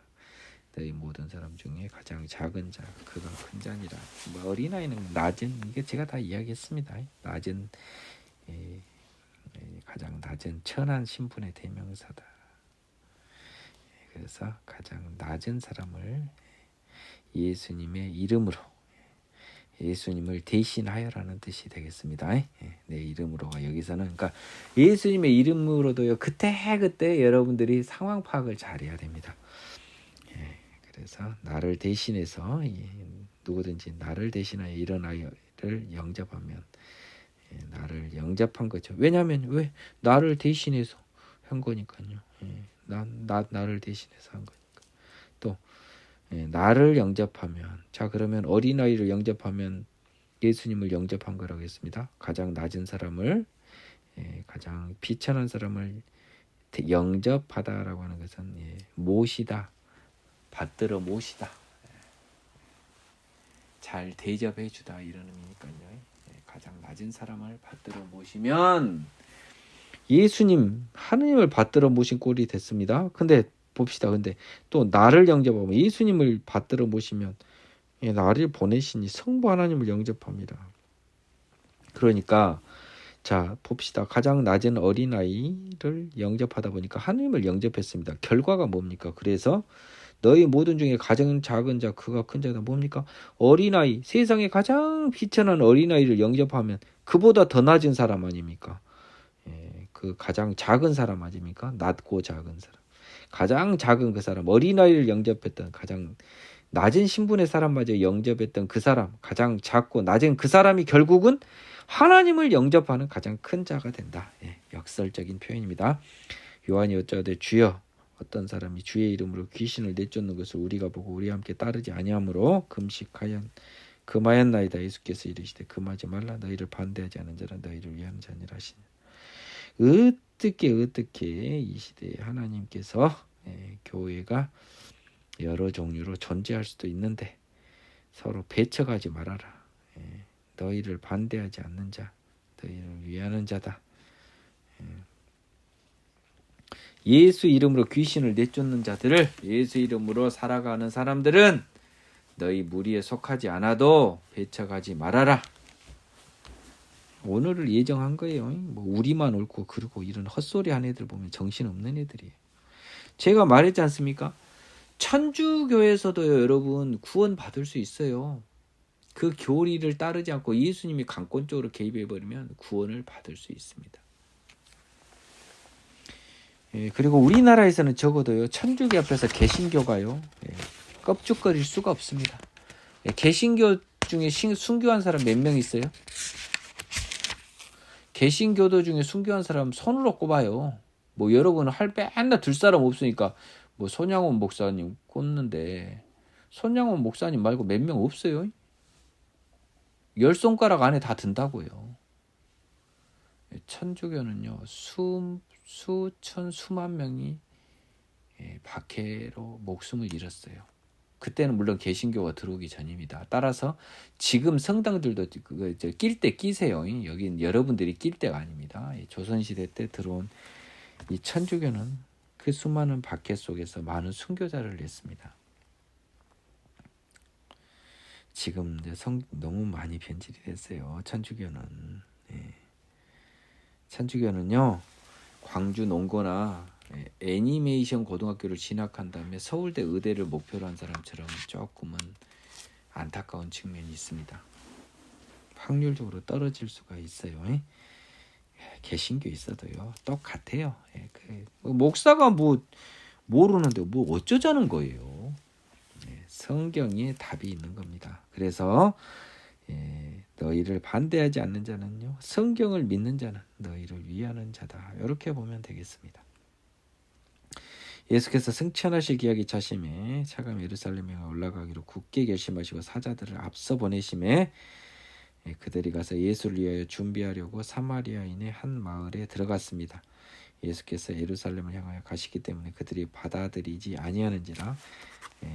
너희 모든 사람 중에 가장 작은 자 그가 큰 자니라. 뭐 어린아이는 낮은, 이게 제가 다 이야기했습니다. 낮은, 가장 낮은 천한 신분의 대명사다. 그래서 가장 낮은 사람을 예수님의 이름으로, 예수님을 대신하여라는 뜻이 되겠습니다. 내 이름으로가 여기서는, 그러니까 예수님의 이름으로도요, 그때 여러분들이 상황 파악을 잘해야 됩니다. 그래서 나를 대신해서, 누구든지 나를 대신하여 이런 아이를 영접하면, 나를 영접한 거죠. 왜냐하면 왜 나를 대신해서 한 거니까요. 나를 대신해서 한 거니까. 또 나를 영접하면, 자 그러면 어린아이를 영접하면 예수님을 영접한 거라고 했습니다. 가장 낮은 사람을, 가장 비천한 사람을 영접하다라고 하는 것은 모시다, 받들어 모시다, 잘 대접해 주다 이런 의미니까요. 가장 낮은 사람을 받들어 모시면 예수님, 하느님을 받들어 모신 꼴이 됐습니다. 근데 봅시다. 근데 또 나를 영접하면, 예수님을 받들어 모시면 나를 보내시니 성부 하나님을 영접합니다. 그러니까 자 봅시다. 가장 낮은 어린아이를 영접하다 보니까 하느님을 영접했습니다. 결과가 뭡니까? 그래서 너희 모든 중에 가장 작은 자 그가 큰 자다. 뭡니까? 어린아이, 세상에 가장 비천한 어린아이를 영접하면 그보다 더 낮은 사람 아닙니까? 그 가장 작은 사람 아닙니까? 낮고 작은 사람, 가장 작은 그 사람, 어린아이를 영접했던 가장 낮은 신분의 사람마저 영접했던 그 사람, 가장 작고 낮은 그 사람이 결국은 하나님을 영접하는 가장 큰 자가 된다. 역설적인 표현입니다. 요한이 여짜오되 주여, 어떤 사람이 주의 이름으로 귀신을 내쫓는 것을 우리가 보고 우리와 함께 따르지 아니하므로 금하였나이다. 예수께서 이르시되 금하지 말라. 너희를 반대하지 않은 자는 너희를 위하는 자니라 하시니. 어떻게 이 시대에 하나님께서 교회가 여러 종류로 존재할 수도 있는데 서로 배척하지 말아라. 너희를 반대하지 않는 자, 너희를 위하는 자다. 예수 이름으로 귀신을 내쫓는 자들을, 예수 이름으로 살아가는 사람들은 너희 무리에 속하지 않아도 배척하지 말아라. 오늘을 예정한 거예요. 뭐 우리만 옳고 그르고 이런 헛소리 하는 애들 보면 정신없는 애들이에요. 제가 말했지 않습니까? 천주교에서도 여러분 구원 받을 수 있어요. 그 교리를 따르지 않고 예수님이 강권적으로 개입해버리면 구원을 받을 수 있습니다. 그리고 우리나라에서는 적어도요, 천주교 앞에서 개신교가요, 껍죽거릴 수가 없습니다. 개신교 중에 순교한 사람 몇 명 있어요? 개신교도 중에 순교한 사람 손으로 꼽아요. 뭐 여러분은 맨날 들 사람 없으니까 뭐 손양원 목사님 꼽는데, 손양원 목사님 말고 몇 명 없어요. 10손가락 안에 다 든다고요. 천주교는요, 수천 수만 명이 박해로 목숨을 잃었어요. 그때는 물론 개신교가 들어오기 전입니다. 따라서 지금 성당들도 낄 때 끼세요. 여긴 여러분들이 낄 때가 아닙니다. 조선시대 때 들어온 이 천주교는 그 수많은 박해 속에서 많은 순교자를 냈습니다. 지금 이제 너무 많이 변질이 됐어요. 천주교는. 천주교는요, 광주 농고나 애니메이션 고등학교를 진학한 다음에 서울대 의대를 목표로 한 사람처럼 조금은 안타까운 측면이 있습니다. 확률적으로 떨어질 수가 있어요. 개신교 있어도요 똑같아요. 목사가 뭐 모르는데 뭐 어쩌자는 거예요. 성경에 답이 있는 겁니다. 그래서 너희를 반대하지 않는 자는요, 성경을 믿는 자는 너희를 위하는 자다. 이렇게 보면 되겠습니다. 예수께서 승천하실 기약이 차심에 차감 예루살렘에 올라가기로 굳게 결심하시고 사자들을 앞서 보내심에 그들이 가서 예수를 위하여 준비하려고 사마리아인의 한 마을에 들어갔습니다. 예수께서 예루살렘을 향하여 가시기 때문에 그들이 받아들이지 아니하는지라.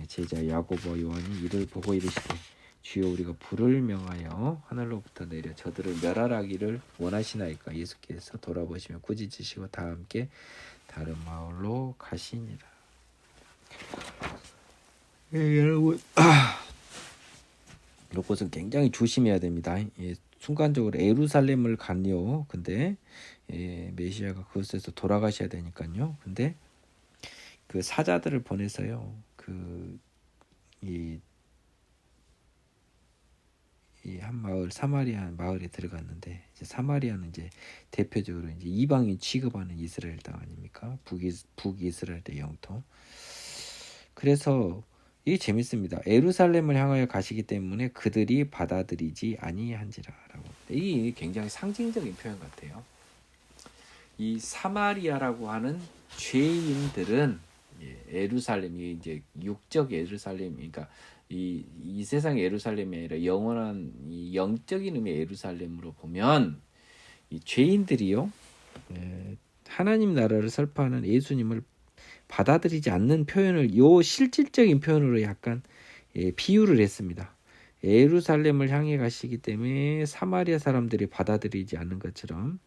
제자 야고보와 요한이 이를 보고 이르시되 주여 우리가 불을 명하여 하늘로부터 내려 저들을 멸하라기를 원하시나이까. 예수께서 돌아보시며 꾸짖으시고 다 함께 다른 마을로 가시니라. 여러분 이것은 굉장히 조심해야 됩니다. 순간적으로 예루살렘을 간요. 근데 메시아가 그곳에서 돌아가셔야 되니까요. 근데 그 사자들을 보내서요. 이 한 마을 사마리아 마을에 들어갔는데 이제 사마리아는 이제 대표적으로 이제 이방인 취급하는 이스라엘 땅 아닙니까? 북이스라엘의 영토. 그래서 이게 재밌습니다. 예루살렘을 향하여 가시기 때문에 그들이 받아들이지 아니한지라라고. 이게 굉장히 상징적인 표현 같아요. 이 사마리아라고 하는 죄인들은 예루살렘이 이제 육적 예루살렘, 그러니까 이 세상의 예루살렘이 아니라 영원한 이 영적인 의미의 예루살렘으로 보면 이 죄인들이요, 하나님 나라를 설파하는 예수님을 받아들이지 않는 표현을 요 실질적인 표현으로 약간 비유를 했습니다. 예루살렘을 향해 가시기 때문에 사마리아 사람들이 받아들이지 않는 것처럼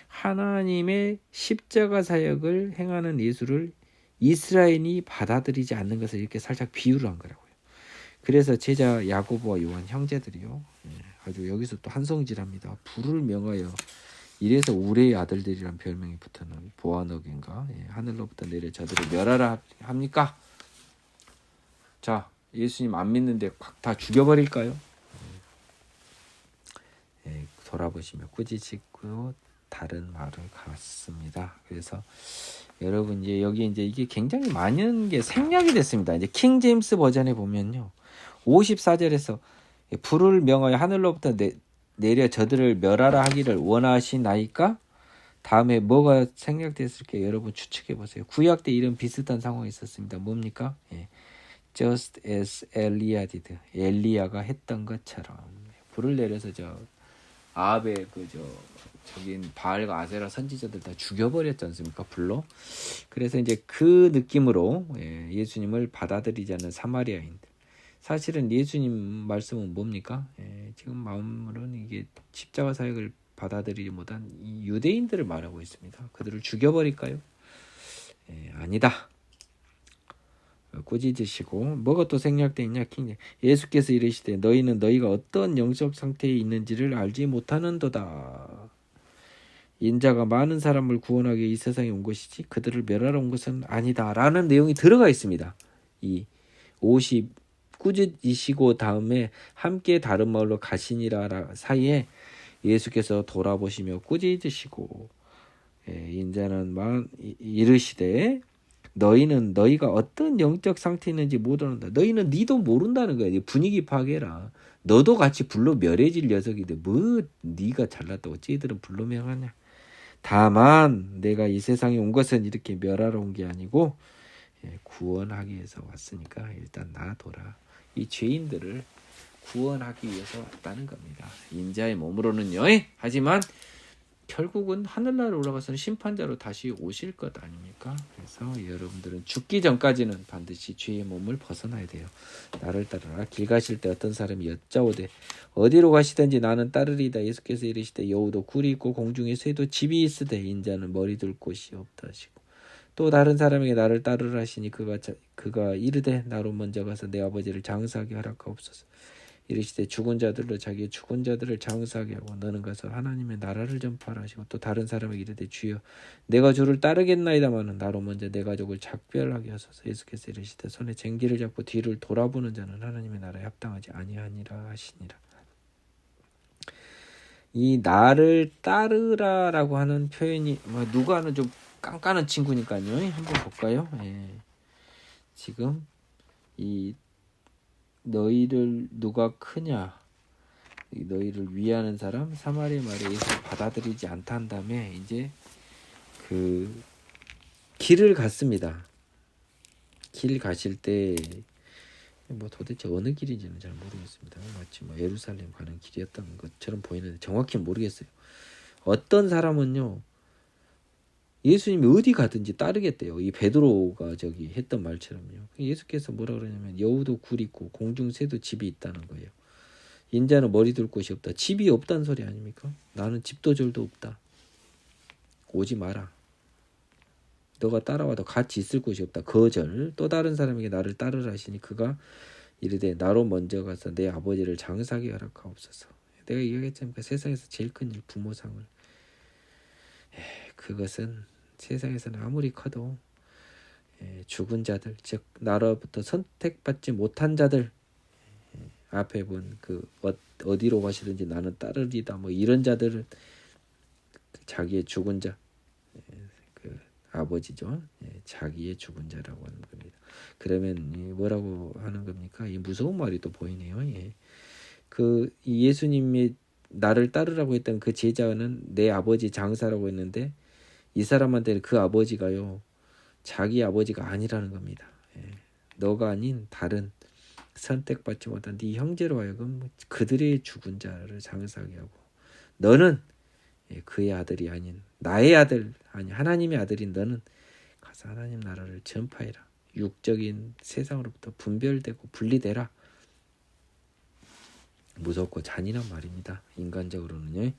하나님의 십자가 사역을 행하는 예수를 이스라엘이 받아들이지 않는 것을 이렇게 살짝 비유를 한 거라고요. 그래서 제자 야고보와 요한 형제들이요, 아주 여기서 또 한성질합니다. 불을 명하여 이래서 우레의 아들들이란 별명이 붙는 보아너긴가, 하늘로부터 내려 저들을 멸하라 합니까? 자, 예수님 안 믿는데 다 죽여버릴까요? 돌아보시며 꾸짖고 다른 말을 갔습니다. 그래서 여러분 이제 여기 이제 이게 굉장히 많은 게 생략이 됐습니다. 이제 킹 제임스 버전에 보면요, 54절에서 불을 명하여 하늘로부터 내려 저들을 멸하라 하기를 원하시나이까? 다음에 뭐가 생략됐을까? 여러분 추측해 보세요. 구약 때 이런 비슷한 상황이 있었습니다. 뭡니까? Just as Elia did. 엘리야가 했던 것처럼 불을 내려서 저 아합의 저긴 바알과 아세라 선지자들 다 죽여버렸지 않습니까? 불로. 그래서 이제 그 느낌으로 예수님을 받아들이지 않는 사마리아인들. 사실은 예수님 말씀은 뭡니까? 지금 마음으로는 이게 십자가 사역을 받아들이지 못한 이 유대인들을 말하고 있습니다. 그들을 죽여버릴까요? 아니다. 꾸짖으시고 뭐가 또 생략되어 있냐? 예수께서 이르시되 너희는 너희가 어떤 영적 상태에 있는지를 알지 못하는도다. 인자가 많은 사람을 구원하기 위해 이 세상에 온 것이지 그들을 멸하러 온 것은 아니다 라는 내용이 들어가 있습니다. 이 50 꾸짖으시고 다음에 함께 다른 마을로 가시니라 사이에 예수께서 돌아보시며 꾸짖으시고 인자는 이르시되 너희는 너희가 어떤 영적 상태에 있는지 못 아는다. 너희는 니도 모른다는 거야. 분위기 파괴라. 너도 같이 불로 멸해질 녀석인데 뭐 네가 잘났다고 쟤들은 불로 멸하냐. 다만 내가 이 세상에 온 것은 이렇게 멸하러 온 게 아니고 구원하기 위해서 왔으니까 일단 놔둬라. 이 죄인들을 구원하기 위해서 왔다는 겁니다. 인자의 몸으로는요. 하지만 결국은 하늘나라에 올라가서는 심판자로 다시 오실 것 아닙니까? 그래서 여러분들은 죽기 전까지는 반드시 죄의 몸을 벗어나야 돼요. 나를 따르라. 길 가실 때 어떤 사람이 여짜오되 어디로 가시든지 나는 따르리다. 예수께서 이르시되 여우도 굴이 있고 공중에 새도 집이 있으되 인자는 머리 둘 곳이 없다 하시고 또 다른 사람에게 나를 따르라 하시니 그가 이르되 나로 먼저 가서 내 아버지를 장사하게 하라카옵소서. 이르시되 죽은 자들로 자기의 죽은 자들을 장사하게 하고 너는 가서 하나님의 나라를 전파하라 하시고 또 다른 사람에게 이르되 주여 내가 주를 따르겠나이다마는 나로 먼저 내 가족을 작별하게 하소서. 예수께서 이르시되 손에 쟁기를 잡고 뒤를 돌아보는 자는 하나님의 나라에 합당하지 아니하니라 하시니라. 이 나를 따르라라고 하는 표현이 누가는 좀 깐깐한 친구니까요. 한번 볼까요? 지금 이 너희를 누가 크냐? 너희를 위하는 사람 사마리아 말에 예수를 받아들이지 않다 한 다음에 이제 그 길을 갔습니다. 길 가실 때 뭐 도대체 어느 길인지는 잘 모르겠습니다. 마치 뭐 예루살렘 가는 길이었던 것처럼 보이는데 정확히 모르겠어요. 어떤 사람은요 예수님이 어디 가든지 따르겠대요. 이 베드로가 저기 했던 말처럼요. 예수께서 뭐라 그러냐면 여우도 굴 있고 공중새도 집이 있다는 거예요. 인자는 머리 둘 곳이 없다. 집이 없다는 소리 아닙니까? 나는 집도 절도 없다. 오지 마라. 너가 따라와도 같이 있을 곳이 없다. 거절. 또 다른 사람에게 나를 따르라 하시니 그가 이르되 나로 먼저 가서 내 아버지를 장사하게 허락하옵소서. 내가 얘기했잖아요. 세상에서 제일 큰 일 부모상을. 그것은 세상에서는 아무리 커도 죽은 자들, 즉 나로부터 선택받지 못한 자들, 앞에 본 그 어디로 가시든지 나는 따르리다 뭐 이런 자들을 자기의 죽은 자, 그 아버지죠. 자기의 죽은 자라고 하는 겁니다. 그러면 뭐라고 하는 겁니까? 이 무서운 말이 또 보이네요. 그 예수님이 나를 따르라고 했던 그 제자는 내 아버지 장사라고 했는데 이 사람한테는 그 아버지가요 자기 아버지가 아니라는 겁니다. 너가 아닌 다른 선택받지 못한 네 형제로 하여금 그들의 죽은 자를 장사하게 하고 너는 그의 아들이 아닌 나의 아들 아니 하나님의 아들인 너는 가서 하나님 나라를 전파해라. 육적인 세상으로부터 분별되고 분리되라. 무섭고 잔인한 말입니다. 인간적으로는요.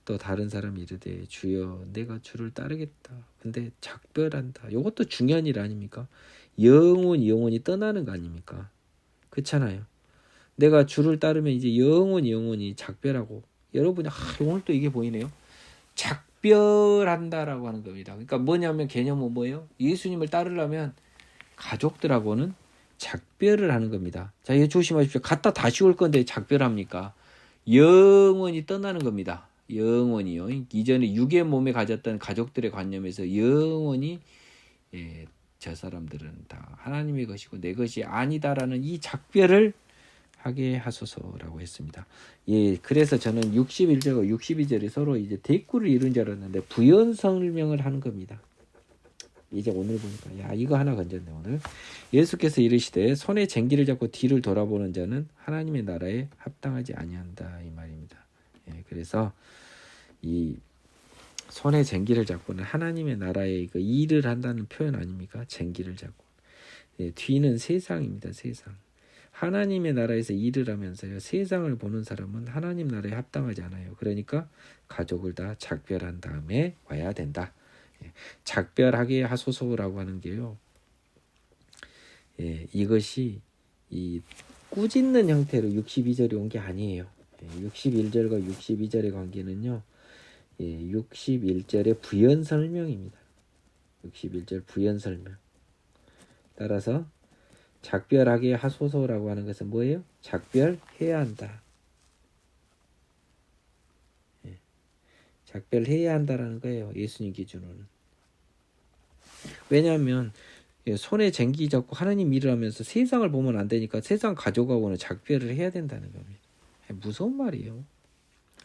또 다른 사람이 이르되 주여 내가 주를 따르겠다. 근데 작별한다. 이것도 중요한 일 아닙니까? 영원히 떠나는 거 아닙니까? 그렇잖아요. 내가 주를 따르면 이제 영원히 작별하고 여러분이 오늘 또 이게 보이네요. 작별한다라고 하는 겁니다. 그러니까 뭐냐면 개념은 뭐예요? 예수님을 따르려면 가족들하고는 작별을 하는 겁니다. 자, 이거 조심하십시오. 갔다 다시 올 건데 작별합니까? 영원히 떠나는 겁니다. 영원히요. 이전에 육의 몸에 가졌던 가족들의 관념에서 영원히 저 사람들은 다 하나님의 것이고 내 것이 아니다라는 이 작별을 하게 하소서라고 했습니다. 그래서 저는 61절과 62절이 서로 이제 대꾸를 이룬 줄 알았는데 부연 설명을 하는 겁니다. 이제 오늘 보니까 이거 하나 건졌네. 오늘 예수께서 이르시되 손에 쟁기를 잡고 뒤를 돌아보는 자는 하나님의 나라에 합당하지 아니한다 이 말입니다. 그래서 이 손에 쟁기를 잡고는 하나님의 나라에 그 일을 한다는 표현 아닙니까? 쟁기를 잡고 뒤는 세상입니다. 세상. 하나님의 나라에서 일을 하면서요 세상을 보는 사람은 하나님 나라에 합당하지 않아요. 그러니까 가족을 다 작별한 다음에 와야 된다. 작별하게 하소서라고 하는 게요. 이것이 이 꾸짖는 형태로 62절이 온 게 아니에요. 61절과 62절의 관계는요. 61절의 부연 설명입니다. 61절 부연 설명. 따라서 작별하게 하소서라고 하는 것은 뭐예요? 작별해야 한다. 작별해야 한다라는 거예요. 예수님 기준으로는. 왜냐하면 손에 쟁기 잡고 하나님 일을 하면서 세상을 보면 안 되니까 세상 가져가고는 작별을 해야 된다는 겁니다. 무서운 말이에요.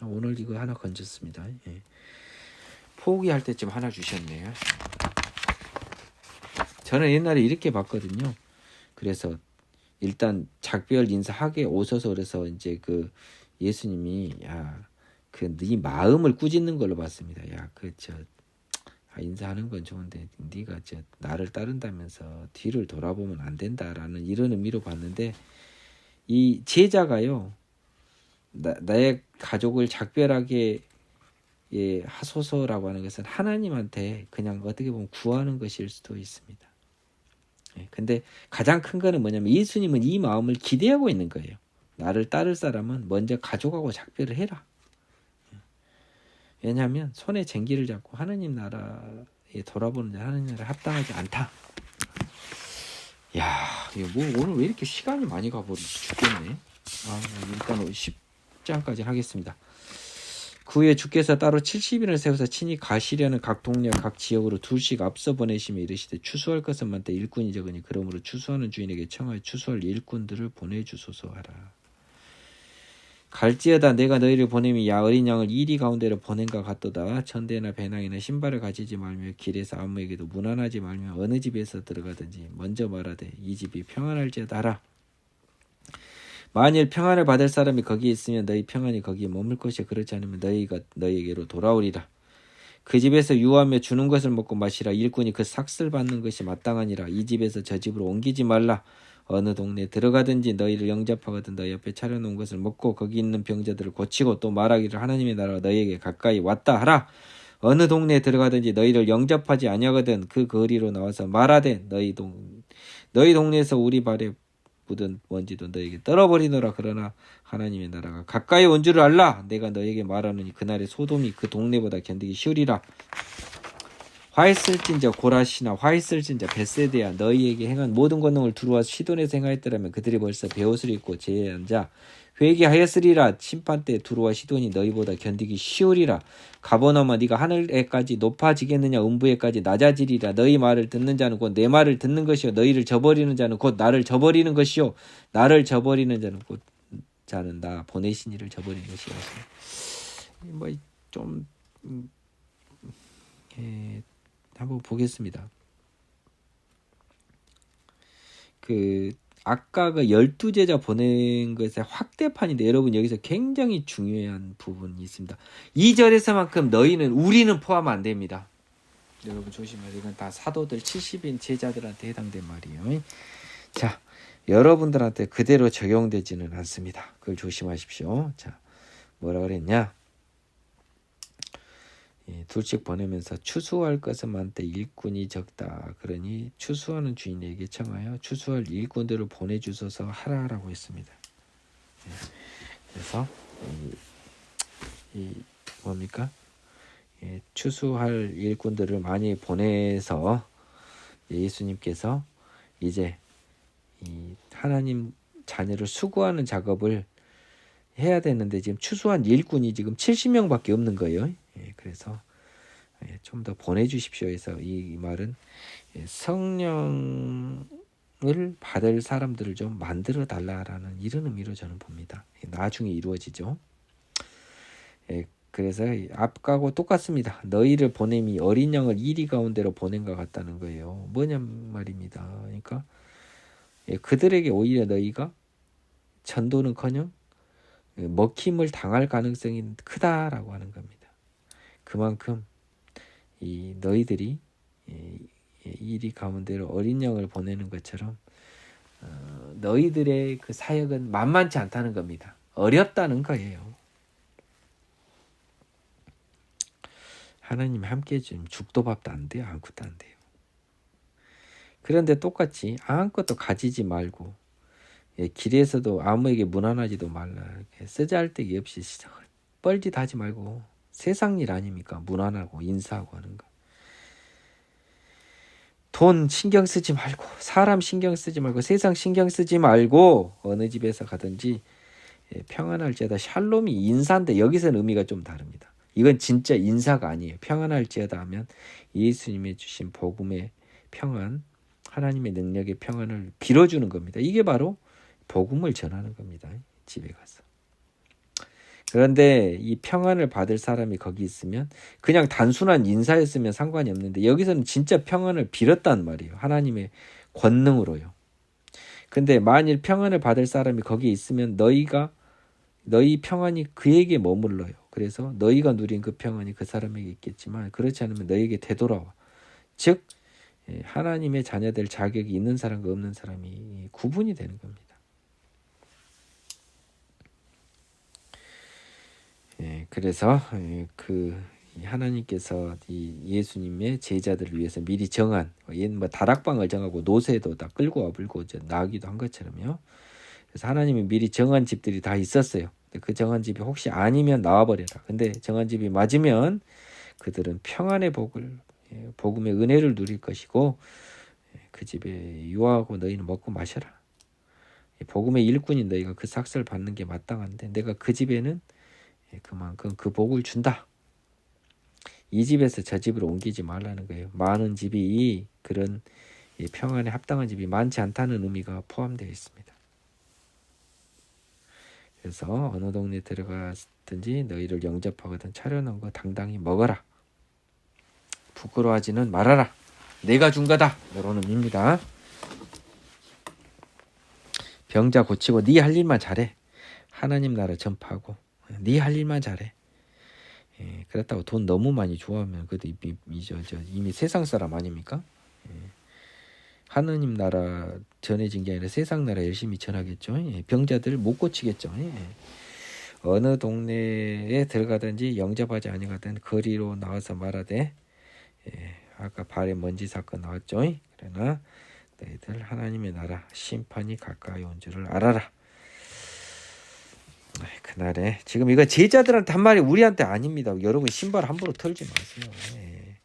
오늘 이거 하나 건졌습니다. 포기할 때쯤 하나 주셨네요. 저는 옛날에 이렇게 봤거든요. 그래서 일단 작별 인사하게 오셔서 그래서 이제 그 예수님이 네 마음을 꾸짖는 걸로 봤습니다. 인사하는 건 좋은데 네가 나를 따른다면서 뒤를 돌아보면 안 된다라는 이런 의미로 봤는데 이 제자가요 나의 가족을 작별하게 하소서라고 하는 것은 하나님한테 그냥 어떻게 보면 구하는 것일 수도 있습니다. 근데 가장 큰 거는 뭐냐면 예수님은 이 마음을 기대하고 있는 거예요. 나를 따를 사람은 먼저 가족하고 작별을 해라. 왜냐하면 손에 쟁기를 잡고 하나님 나라에 돌아보는 자 하나님 나라에 합당하지 않다. 이거 뭐 오늘 왜 이렇게 시간이 많이 가버리지 죽겠네. 일단 10장까지 하겠습니다. 그 후에 주께서 따로 70인을 세워서 친히 가시려는 각 동네 각 지역으로 둘씩 앞서 보내시며 이르시되 추수할 것은 많되 일꾼이 적으니 그러므로 추수하는 주인에게 청하여 추수할 일꾼들을 보내주소서 하라. 갈지어다 내가 너희를 보냄이 야 어린 양을 이리 가운데로 보낸과 같도다. 천대나 배낭이나 신발을 가지지 말며 길에서 아무에게도 문안하지 말며 어느 집에서 들어가든지 먼저 말하되 이 집이 평안할지어다 하라. 만일 평안을 받을 사람이 거기에 있으면 너희 평안이 거기에 머물 것이요 그렇지 않으면 너희가 너희에게로 돌아오리라. 그 집에서 유하며 주는 것을 먹고 마시라. 일꾼이 그 삭슬 받는 것이 마땅하니라. 이 집에서 저 집으로 옮기지 말라. 어느 동네에 들어가든지 너희를 영접하거든 너희 옆에 차려놓은 것을 먹고 거기 있는 병자들을 고치고 또 말하기를 하나님의 나라가 너희에게 가까이 왔다 하라. 어느 동네에 들어가든지 너희를 영접하지 아니하거든 그 거리로 나와서 말하되 너희 동네에서 우리 발에 묻은 먼지도 너에게 떨어버리노라. 그러나 하나님의 나라가 가까이 온 줄을 알라. 내가 너에게 말하노니 그날의 소돔이 그 동네보다 견디기 쉬우리라. 화 있을진저 고라시나 화 있을진저 벳세드야 너희에게 행한 모든 권능을 두루와 시돈에서 행하였더라면 그들이 벌써 베옷을 입고 제에 앉아 회개하였으리라. 심판 때 두루와 시돈이 너희보다 견디기 쉬우리라. 가버나움아 네가 하늘에까지 높아지겠느냐 음부에까지 낮아지리라. 너희 말을 듣는 자는 곧 내 말을 듣는 것이요 너희를 저버리는 자는 곧 나를 저버리는 것이요 나를 저버리는 자는 곧 자는 나 보내신 이를 저버리는 것이요. 뭐좀 한번 보겠습니다. 아까 그 12제자 보낸 것의 확대판인데 여러분 여기서 굉장히 중요한 부분이 있습니다. 2절에서만큼 너희는 우리는 포함 안 됩니다. 여러분 조심하세요. 이건 다 사도들 70인 제자들한테 해당된 말이에요. 자, 여러분들한테 그대로 적용되지는 않습니다. 그걸 조심하십시오. 자, 뭐라 그랬냐? 둘씩 보내면서 추수할 것은 많되 일꾼이 적다. 그러니 추수하는 주인에게 청하여 추수할 일꾼들을 보내주소서 하라라고 했습니다. 그래서 뭡니까? 추수할 일꾼들을 많이 보내서 예수님께서 이제 하나님 자녀를 수고하는 작업을 해야 되는데 지금 추수한 일꾼이 지금 70명밖에 없는 거예요. 그래서 좀 더 보내주십시오 해서 이 말은 성령을 받을 사람들을 좀 만들어 달라라는 이런 의미로 저는 봅니다. 나중에 이루어지죠. 그래서 앞가고 똑같습니다. 너희를 보냄이 어린 양을 이리 가운데로 보낸 것 같다는 거예요. 뭐냐 말입니다. 그러니까 그들에게 오히려 너희가 전도는커녕 먹힘을 당할 가능성이 크다라고 하는 겁니다. 그만큼 너희들이 이리 가운데로 어린 양을 보내는 것처럼 너희들의 그 사역은 만만치 않다는 겁니다. 어렵다는 거예요. 하나님이 함께 해주면 죽도 밥도 안 돼요. 아무것도 안 돼요. 그런데 똑같이 아무것도 가지지 말고 길에서도 아무에게 문안하지도 말라. 쓰잘데기 없이 뻘짓 하지 말고 세상 일 아닙니까? 문안하고 인사하고 하는 거. 돈 신경 쓰지 말고 사람 신경 쓰지 말고 세상 신경 쓰지 말고 어느 집에서 가든지 평안할지어다. 샬롬이 인사인데 여기서는 의미가 좀 다릅니다. 이건 진짜 인사가 아니에요. 평안할지어다 하면 예수님이 주신 복음의 평안, 하나님의 능력의 평안을 빌어주는 겁니다. 이게 바로 복음을 전하는 겁니다. 집에 가서. 그런데 이 평안을 받을 사람이 거기 있으면 그냥 단순한 인사였으면 상관이 없는데 여기서는 진짜 평안을 빌었단 말이에요. 하나님의 권능으로요. 근데 만일 평안을 받을 사람이 거기에 있으면 너희 평안이 그에게 머물러요. 그래서 너희가 누린 그 평안이 그 사람에게 있겠지만 그렇지 않으면 너희에게 되돌아와. 즉 하나님의 자녀될 자격이 있는 사람과 없는 사람이 구분이 되는 겁니다. 그래서 하나님께서 이 예수님의 제자들을 위해서 미리 정한 다락방을 정하고 노새도 다 끌고 와불고 나기도 한 것처럼요. 그래서 하나님이 미리 정한 집들이 다 있었어요. 그 정한 집이 혹시 아니면 나와버려라. 근데 정한 집이 맞으면 그들은 평안의 복음의 은혜를 누릴 것이고 그 집에 유하고 너희는 먹고 마셔라. 복음의 일꾼인 너희가 그 삭슬 받는 게 마땅한데 내가 그 집에는 그만큼 그 복을 준다. 이 집에서 저 집으로 옮기지 말라는 거예요. 많은 집이 그런 평안에 합당한 집이 많지 않다는 의미가 포함되어 있습니다. 그래서 어느 동네 들어갔든지 너희를 영접하거든 차려놓은 거 당당히 먹어라. 부끄러워하지는 말아라. 내가 준 거다. 이런 의미입니다. 병자 고치고 네 할 일만 잘해. 하나님 나라 전파하고 네 할 일만 잘해. 예, 그렇다고 돈 너무 많이 좋아하면 그것도 이미 세상 사람 아닙니까? 예, 하나님 나라 전해진 게 아니라 세상 나라 열심히 전하겠죠. 예, 병자들 못 고치겠죠. 예. 어느 동네에 들어가든지 영접하지 아니하든 거리로 나와서 말하되 예, 아까 발에 먼지 사건 나왔죠. 그러나 너희들 하나님의 나라 심판이 가까이 온 줄을 알아라. 그날에 지금 이거 제자들한테 한 말이 우리한테 아닙니다. 여러분 신발 함부로 털지 마세요. 예.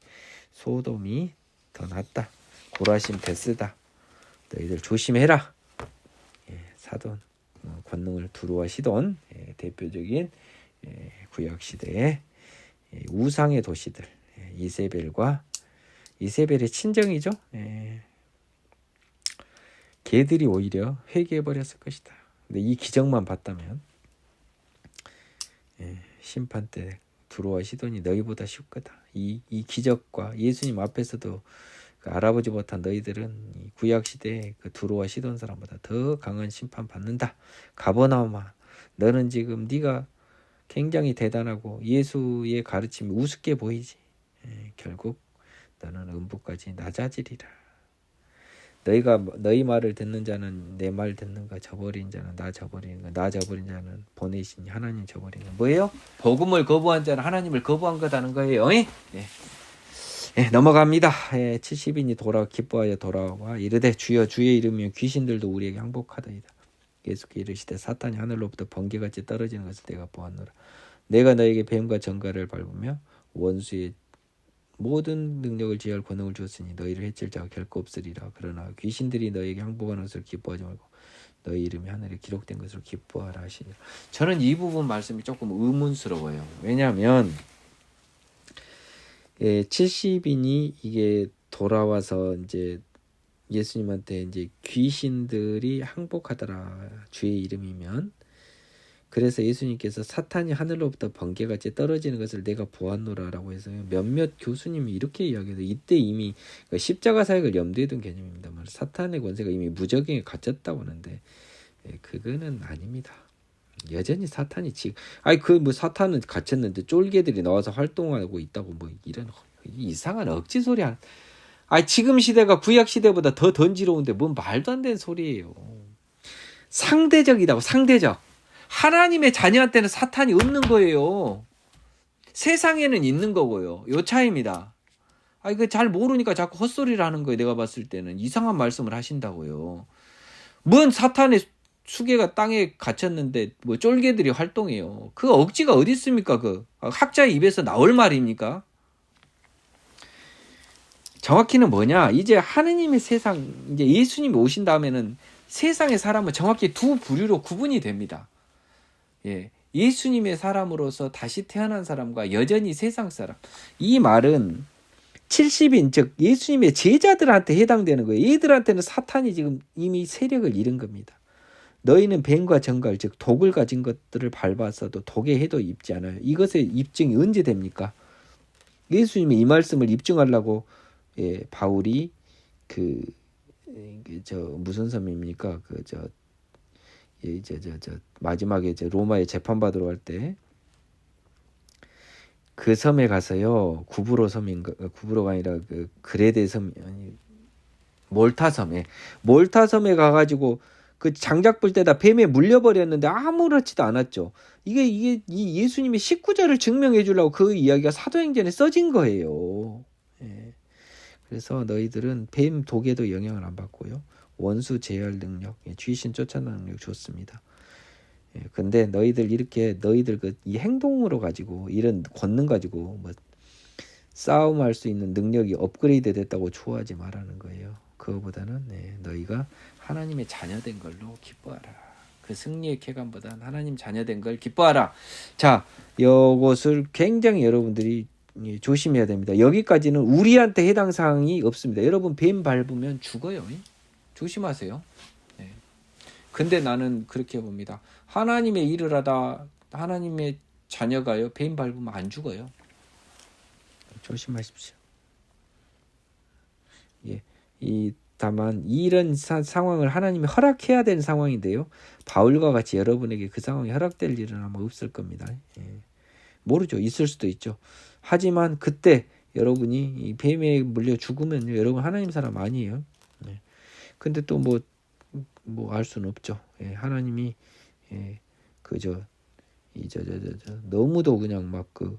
소돔이 더 낫다. 고라심 베스다. 너희들 조심해라. 예, 사돈 권능을 두루와 시돈 예, 대표적인 구약 시대의 우상의 도시들 이세벨과 이세벨의 친정이죠. 걔들이 오히려 회개해 버렸을 것이다. 근데 이 기적만 봤다면 심판 때 두루와 시돈이 너희보다 쉬울 거다. 이 기적과 예수님 앞에서도 그 알아보지 못한 너희들은 이 구약 시대의 그 두루와 시돈 사람보다 더 강한 심판 받는다. 가버나움아, 너는 지금 네가 굉장히 대단하고 예수의 가르침이 우습게 보이지. 결국 너는 음부까지 낮아지리라. 너희 말을 듣는 자는 내 말 듣는가, 저버린 자는 나 저버리는가, 나 저버린 자는 보내신 하나님 저버리는가. 뭐예요? 복음을 거부한 자는 하나님을 거부한 거다는 거예요. 넘어갑니다. 70인이 기뻐하여 돌아와 이르되 주여 주의 이름이면 귀신들도 우리에게 항복하더이다. 예수께 이르시되 사탄이 하늘로부터 번개같이 떨어지는 것을 내가 보았노라. 내가 너에게 뱀과 정갈을 밟으며 원수의 모든 능력을 지할 권능을 주었으니 너희를 해칠 자가 결코 없으리라. 그러나 귀신들이 너희에게 항복하는 것을 기뻐하지 말고 너희 이름이 하늘에 기록된 것으로 기뻐하라 하시니라. 저는 이 부분 말씀이 조금 의문스러워요. 왜냐하면 70인이 이게 돌아와서 이제 예수님한테 이제 귀신들이 항복하더라 주의 이름이면, 그래서 예수님께서 사탄이 하늘로부터 번개같이 떨어지는 것을 내가 보았노라라고 해서 몇몇 교수님이 이렇게 이야기해서 이때 이미 십자가 사역을 염두에 둔 개념입니다. 사탄의 권세가 이미 무적행에 갇혔다고 하는데 그거는 아닙니다. 여전히 사탄이 지금 사탄은 갇혔는데 쫄개들이 나와서 활동하고 있다고 이런 이상한 억지 소리 하는. 지금 시대가 구약 시대보다 더 던지러운데 뭔 말도 안 되는 소리예요. 상대적이다고. 상대적. 하나님의 자녀한테는 사탄이 없는 거예요. 세상에는 있는 거고요. 요 차이입니다. 이거 잘 모르니까 자꾸 헛소리를 하는 거예요. 내가 봤을 때는 이상한 말씀을 하신다고요. 뭔 사탄의 수계가 땅에 갇혔는데 쫄개들이 활동해요. 그 억지가 어디 있습니까? 그 학자의 입에서 나올 말입니까? 정확히는 뭐냐? 이제 하느님의 세상, 이제 예수님이 오신 다음에는 세상의 사람은 정확히 두 부류로 구분이 됩니다. 예수님의 사람으로서 다시 태어난 사람과 여전히 세상 사람. 이 말은 70인 즉 예수님의 제자들한테 해당되는 거예요. 얘들한테는 사탄이 지금 이미 세력을 잃은 겁니다. 너희는 뱀과 정갈 즉 독을 가진 것들을 밟았어도 독의 해도 입지 않아요. 이것의 입증이 언제 됩니까? 예수님이 이 말씀을 입증하려고 바울이 무슨 섬입니까? 마지막에 로마에 재판받으러 갈 때 그 섬에 가서요, 구브로가 아니라 그레데 섬, 몰타 섬에 가가지고 그 장작불 때다 뱀에 물려버렸는데 아무렇지도 않았죠. 이게 이 예수님의 식구자를 증명해 주려고 그 이야기가 사도행전에 써진 거예요. 그래서 너희들은 뱀 독에도 영향을 안 받고요. 원수 제어할 능력, 귀신 쫓아내는 능력 좋습니다. 근데 너희들 이 행동으로 가지고 이런 권능 가지고 싸움할 수 있는 능력이 업그레이드 됐다고 좋아하지 말라는 거예요. 그거보다는 너희가 하나님의 자녀된 걸로 기뻐하라. 그 승리의 쾌감보다는 하나님 자녀된 걸 기뻐하라. 자, 이것을 굉장히 여러분들이 조심해야 됩니다. 여기까지는 우리한테 해당 사항이 없습니다. 여러분 뱀 밟으면 죽어요. 조심하세요. 근데 나는 그렇게 봅니다. 하나님의 일을 하다 하나님의 자녀가요 뱀 밟으면 안 죽어요. 조심하십시오. 예, 다만 이런 상황을 하나님이 허락해야 되는 상황인데요. 바울과 같이 여러분에게 그 상황이 허락될 일은 아마 없을 겁니다. 예, 모르죠. 있을 수도 있죠. 하지만 그때 여러분이 이 뱀에 물려 죽으면 여러분 하나님 사람 아니에요. 예. 근데 또 뭐 알 수는 없죠. 예, 하나님이 그저 너무도 그냥 막 그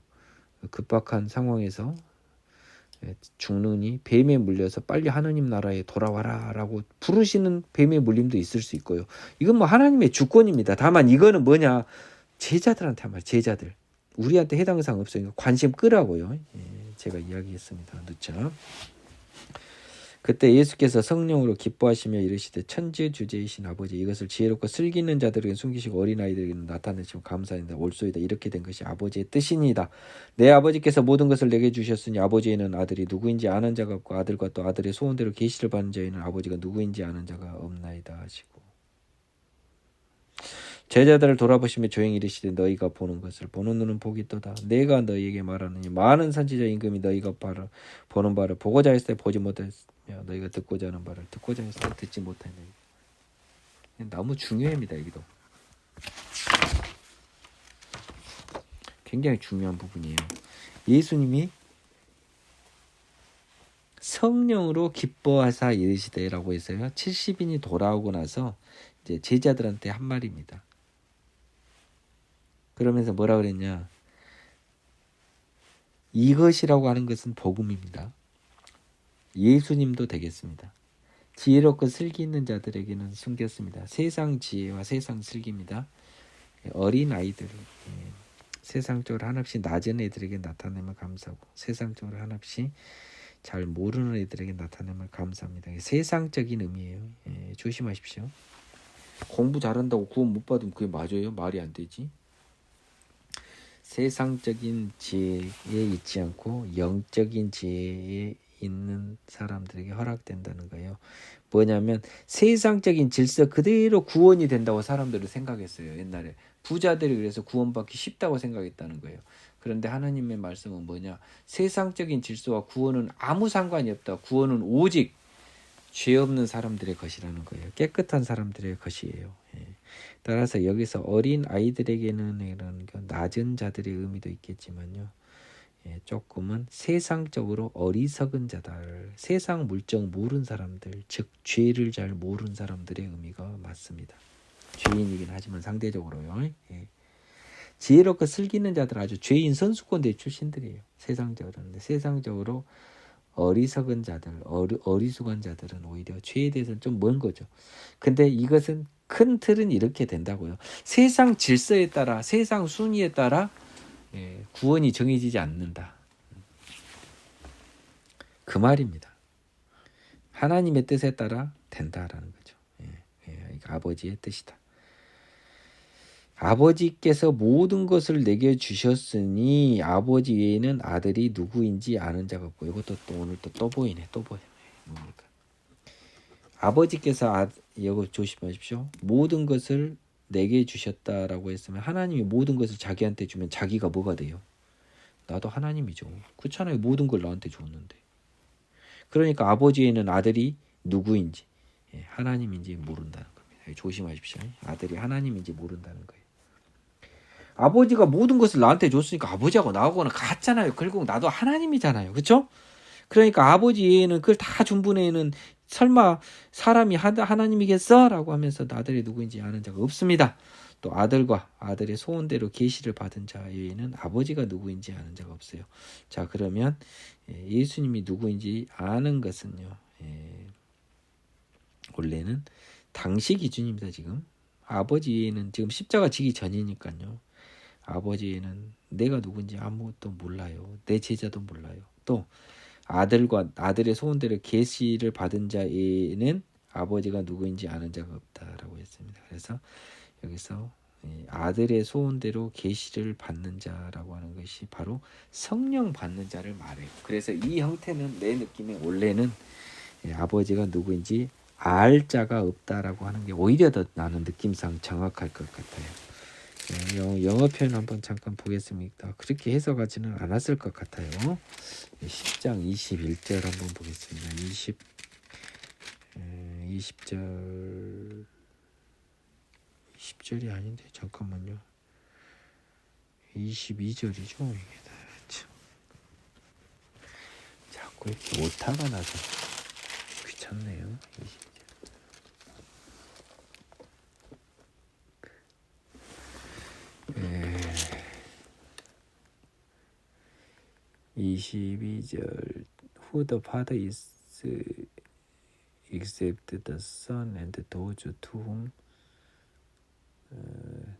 급박한 상황에서 죽느니 뱀에 물려서 빨리 하나님 나라에 돌아와라 라고 부르시는 뱀의 물림도 있을 수 있고요. 이건 뭐 하나님의 주권입니다. 다만 이거는 뭐냐, 제자들한테 한 말, 제자들 우리한테 해당 사항 없어요. 관심 끄라고요. 제가 이야기했습니다. 늦죠. 그때 예수께서 성령으로 기뻐하시며 이르시되 천지주제이신 아버지, 이것을 지혜롭고 슬기있는 자들에게 숨기시고 어린아이들에게는 나타내시면 감사합니다. 옳소이다. 이렇게 된 것이 아버지의 뜻이니이다. 내 아버지께서 모든 것을 내게 주셨으니 아버지에는 아들이 누구인지 아는 자가 없고 아들과 또 아들의 소원대로 계시를 받는 자에는 아버지가 누구인지 아는 자가 없나이다 하시고, 제자들을 돌아보시며 조용히 이르시되 너희가 보는 것을 보는 눈은 복이 있도다. 내가 너희에게 말하느니 많은 선지자 임금이 너희가 보는 바를 보고자 했을 때 보지 못했으며 너희가 듣고자 하는 바를 듣고자 했을 때 듣지 못하느니. 너무 중요합니다. 여기도 굉장히 중요한 부분이에요. 예수님이 성령으로 기뻐하사 이르시되라고 해서요, 70인이 돌아오고 나서 이제 제자들한테 한 말입니다. 그러면서 뭐라 그랬냐, 이것이라고 하는 것은 복음입니다. 예수님도 되겠습니다. 지혜롭고 슬기 있는 자들에게는 숨겼습니다. 세상 지혜와 세상 슬기입니다. 어린 아이들, 세상적으로 한없이 낮은 애들에게 나타내면 감사하고 세상적으로 한없이 잘 모르는 애들에게 나타내면 감사합니다. 세상적인 의미예요. 조심하십시오. 공부 잘한다고 구원 못 받으면 그게 맞아요? 말이 안 되지. 세상적인 지혜에 있지 않고 영적인 지혜에 있는 사람들에게 허락된다는 거예요. 뭐냐면 세상적인 질서 그대로 구원이 된다고 사람들은 생각했어요. 옛날에 부자들이 그래서 구원받기 쉽다고 생각했다는 거예요. 그런데 하나님의 말씀은 뭐냐, 세상적인 질서와 구원은 아무 상관이 없다. 구원은 오직 죄 없는 사람들의 것이라는 거예요. 깨끗한 사람들의 것이에요. 따라서 여기서 어린 아이들에게는 이런 낮은 자들의 의미도 있겠지만요, 조금은 세상적으로 어리석은 자들, 세상 물정 모르는 사람들, 즉 죄를 잘 모르는 사람들의 의미가 맞습니다. 죄인이긴 하지만 상대적으로요. 지혜롭고 슬기는 자들, 아주 죄인 선수권대 출신들이에요. 세상적으로 어리석은 자들, 어리숙한 자들은 오히려 죄에 대해서는 좀 먼 거죠. 근데 이것은 큰 틀은 이렇게 된다고요. 세상 질서에 따라, 세상 순위에 따라 구원이 정해지지 않는다. 그 말입니다. 하나님의 뜻에 따라 된다라는 거죠. 아버지의 뜻이다. 아버지께서 모든 것을 내게 주셨으니 아버지 외에는 아들이 누구인지 아는 자가 없고, 이것도 또 오늘 또 보이네. 또 보여. 뭡니까? 아버지께서 이거 조심하십시오. 모든 것을 내게 주셨다라고 했으면 하나님이 모든 것을 자기한테 주면 자기가 뭐가 돼요? 나도 하나님이죠. 그렇잖아요. 모든 걸 나한테 줬는데. 그러니까 아버지에는 아들이 누구인지 하나님인지 모른다는 겁니다. 조심하십시오. 아들이 하나님인지 모른다는 거예요. 아버지가 모든 것을 나한테 줬으니까 아버지하고 나하고는 같잖아요. 결국 나도 하나님이잖아요. 그렇죠? 그러니까 아버지 외에는 그걸 다 준 분에는 설마 사람이 하나님이겠어? 라고 하면서 아들이 누구인지 아는 자가 없습니다. 또 아들과 아들의 소원대로 계시를 받은 자 외에는 아버지가 누구인지 아는 자가 없어요. 자, 그러면 예수님이 누구인지 아는 것은요, 원래는 당시 기준입니다. 지금 아버지 외에는 지금 십자가 지기 전이니까요, 아버지에는 내가 누군지 아무것도 몰라요. 내 제자도 몰라요. 또 아들과 아들의 소원대로 계시를 받은 자에는 아버지가 누구인지 아는 자가 없다라고 했습니다. 그래서 여기서 아들의 소원대로 계시를 받는 자라고 하는 것이 바로 성령 받는 자를 말해요. 그래서 이 형태는 내 느낌에 원래는 아버지가 누구인지 알자가 없다라고 하는 게 오히려 더 나는 느낌상 정확할 것 같아요. 영어 표현 한번 잠깐 보겠습니다. 그렇게 해석하지는 않았을 것 같아요. 10장 21절 한번 보겠습니다. 20절 20절이 아닌데 잠깐만요. 22절이죠. 이게 다 참. 자꾸 이렇게 오타가 나서 귀찮네요. 22절 Who the Father is except the Son and those to whom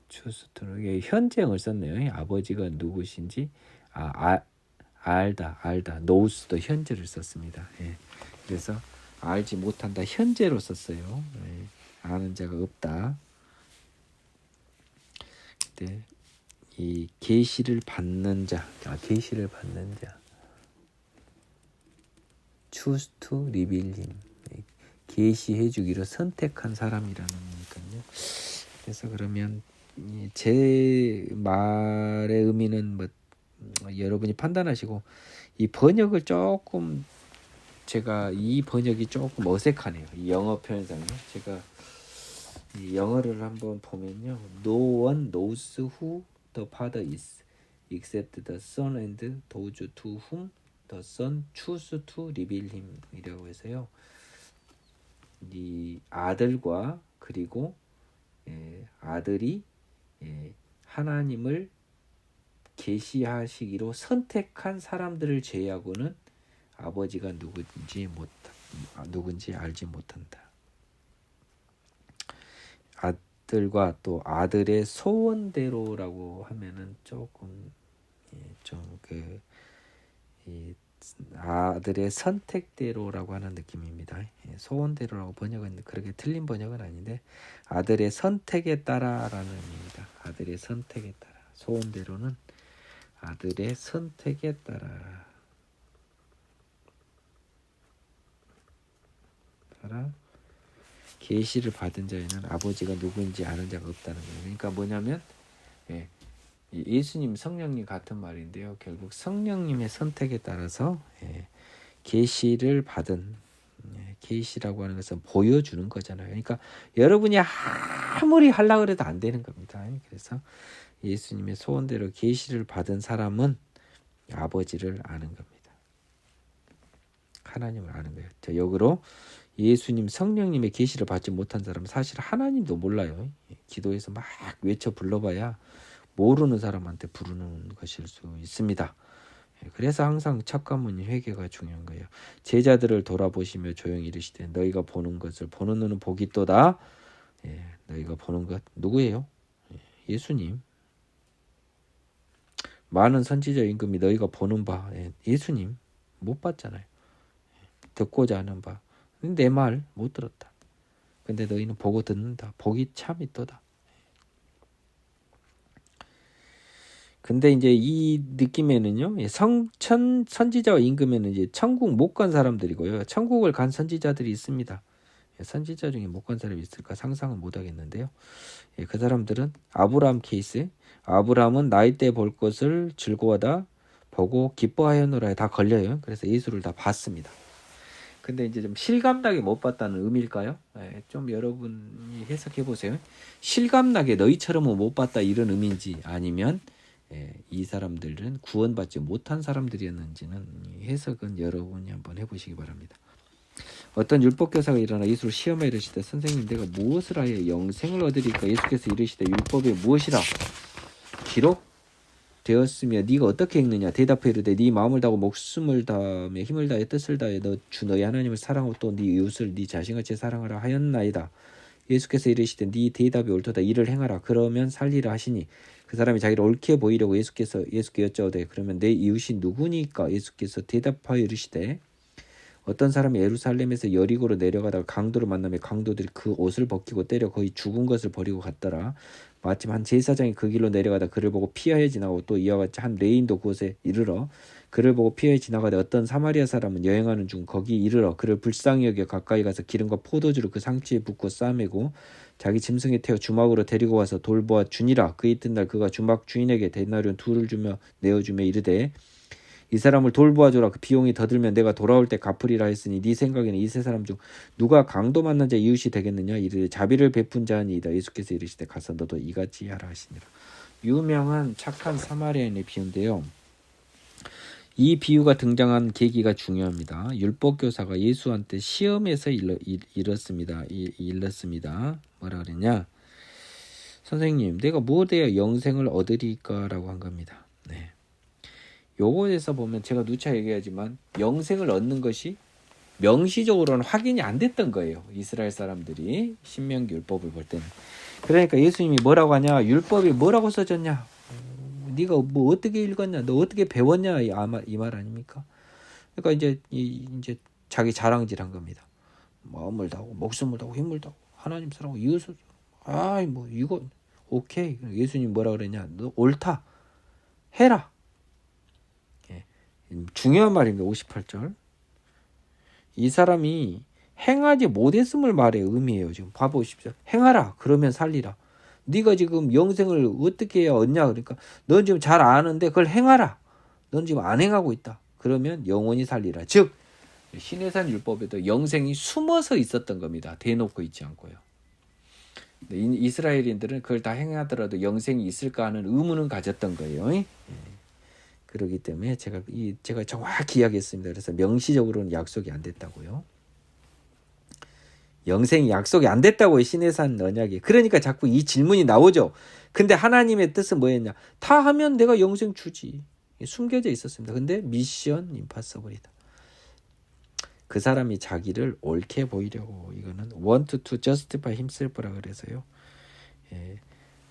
choose to know. 현재형을 썼네요. 아버지가 누구신지 알다 knows도 현재를 썼습니다. 그래서 알지 못한다 현재로 썼어요. 아는 자가 없다. 근데 이 계시를 받는 자, choose to reveal him, 계시해 주기로 선택한 사람이라는 거니까요. 그래서 그러면 제 말의 의미는 뭐 여러분이 판단하시고, 이 번역을 조금 제가 이 번역이 조금 어색하네요. 이 영어 표현상요. 제가 이 영어를 한번 보면요. No one knows who the Father is except the Son and those to whom the Son choose to reveal him 이라고 해서요. 이 아들과 그리고 아들이 하나님을 계시하시기로 선택한 사람들을 제외하고는 아버지가 누군지 알지 못한다. 아들과 또 아들의 소원대로라고 하면은 조금 아들의 선택대로라고 하는 느낌입니다. 소원대로라고 번역은 그렇게 틀린 번역은 아닌데 아들의 선택에 따라라는 의미입니다. 아들의 선택에 따라. 소원대로는 아들의 선택에 따라 계시를 받은 자에는 아버지가 누구인지 아는 자가 없다는 거예요. 그러니까 뭐냐면 예수님, 성령님 같은 말인데요. 결국 성령님의 선택에 따라서 계시를 받은, 계시라고 하는 것은 보여주는 거잖아요. 그러니까 여러분이 아무리 하려고 해도 안 되는 겁니다. 그래서 예수님의 소원대로 계시를 받은 사람은 아버지를 아는 겁니다. 하나님을 아는 거예요. 역으로 예수님, 성령님의 계시를 받지 못한 사람은 사실 하나님도 몰라요. 기도해서 막 외쳐 불러봐야 모르는 사람한테 부르는 것일 수 있습니다. 그래서 항상 첩가문이 회개가 중요한 거예요. 제자들을 돌아보시며 조용히 이르시되 너희가 보는 것을 보는 눈은 복이 있도다. 너희가 보는 것 누구예요? 예수님. 많은 선지자 임금이 너희가 보는 바 예수님 못 봤잖아요. 듣고자 하는 바 내 말 못 들었다. 근데 너희는 보고 듣는다. 복이 참 있도다. 근데 이제 이 느낌에는요, 선지자와 임금에는 이제 천국 못 간 사람들이고요. 천국을 간 선지자들이 있습니다. 선지자 중에 못 간 사람이 있을까 상상은 못 하겠는데요. 그 사람들은 아브라함 케이스, 아브라함은 나이 때 볼 것을 즐거워하다 보고 기뻐하였노라에 다 걸려요. 그래서 예수를 다 봤습니다. 근데 이제 좀 실감나게 못 봤다는 의미일까요? 좀 여러분이 해석해 보세요. 실감나게 너희처럼은 못 봤다 이런 의미인지 아니면 이 사람들은 구원받지 못한 사람들이었는지는 해석은 여러분이 한번 해보시기 바랍니다. 어떤 율법교사가 일어나 예수를 시험에 이르시되 선생님 내가 무엇을 하여 영생을 얻으리까? 예수께서 이르시되 율법에 무엇이라 기록되었으며 네가 어떻게 읽느냐? 대답해 이르되 네 마음을 다하고 목숨을 다하며 힘을 다해 뜻을 다해 너희 하나님을 사랑하고 또 네 이웃을 네 자신같이 사랑하라 하였나이다. 예수께서 이르시되 네 대답이 옳도다. 이를 행하라. 그러면 살리라 하시니 그 사람이 자기를 옳게 보이려고 예수께 여쭤오되 그러면 내 이웃이 누구니까? 예수께서 대답하여 이르시되 어떤 사람이 예루살렘에서 여리고로 내려가다가 강도를 만나며 강도들이 그 옷을 벗기고 때려 거의 죽은 것을 버리고 갔더라. 마침 한 제사장이 그 길로 내려가다 그를 보고 피하여 지나고 또 이와 같이 한 레인도 그곳에 이르러 그를 보고 피하여 지나가되 어떤 사마리아 사람은 여행하는 중 거기 이르러 그를 불쌍히 여겨 가까이 가서 기름과 포도주를 그 상치에 붓고 싸매고 자기 짐승에 태워 주막으로 데리고 와서 돌보아 주니라. 그 이튿날 그가 주막 주인에게 데나리온 2를 주며 내어주며 이르되 이 사람을 돌보아줘라. 그 비용이 더 들면 내가 돌아올 때 갚으리라 했으니 네 생각에는 이 세 사람 중 누가 강도 만난 자 이웃이 되겠느냐. 이르되 자비를 베푼 자니이다. 예수께서 이르시되 가서 너도 이같이 하라 하시니라. 유명한 착한 사마리아인의 비유인데요. 이 비유가 등장한 계기가 중요합니다. 율법교사가 예수한테 시험에서 일렀습니다. 뭐라 그랬냐? 선생님, 내가 무엇에야 영생을 얻으리까? 라고 한 겁니다. 네. 요거에서 보면 제가 누차 얘기하지만 영생을 얻는 것이 명시적으로는 확인이 안 됐던 거예요. 이스라엘 사람들이 신명기 율법을 볼 때는. 그러니까 예수님이 뭐라고 하냐? 율법이 뭐라고 써졌냐? 네가 뭐 어떻게 읽었냐? 너 어떻게 배웠냐? 이 말 아닙니까? 그러니까 이제 자기 자랑질한 겁니다. 마음을 다하고 목숨을 다하고 힘을 다하고 하나님 사랑하고 이웃을 뭐 이거 오케이. 예수님 뭐라 그랬냐? 너 옳다. 해라. 예. 중요한 말입니다. 58절. 이 사람이 행하지 못했음을 말의 의미예요. 지금 봐보십시오. 행하라. 그러면 살리라. 네가 지금 영생을 어떻게 해야 얻냐? 그러니까 넌 지금 잘 아는데 그걸 행하라. 넌 지금 안 행하고 있다. 그러면 영원히 살리라. 즉 시내산 율법에도 영생이 숨어서 있었던 겁니다. 대놓고 있지 않고요. 이스라엘인들은 그걸 다 행하더라도 영생이 있을까 하는 의문은 가졌던 거예요. 예. 그렇기 때문에 제가 정확히 이야기했습니다. 그래서 명시적으로는 약속이 안 됐다고요. 영생이 약속이 안 됐다고요. 시내산 언약이. 그러니까 자꾸 이 질문이 나오죠. 근데 하나님의 뜻은 뭐였냐? 다 하면 내가 영생 주지. 숨겨져 있었습니다. 근데 미션 임파서블이다. 그 사람이 자기를 옳게 보이려고 이거는 want to justify himself라 그래서요. 예,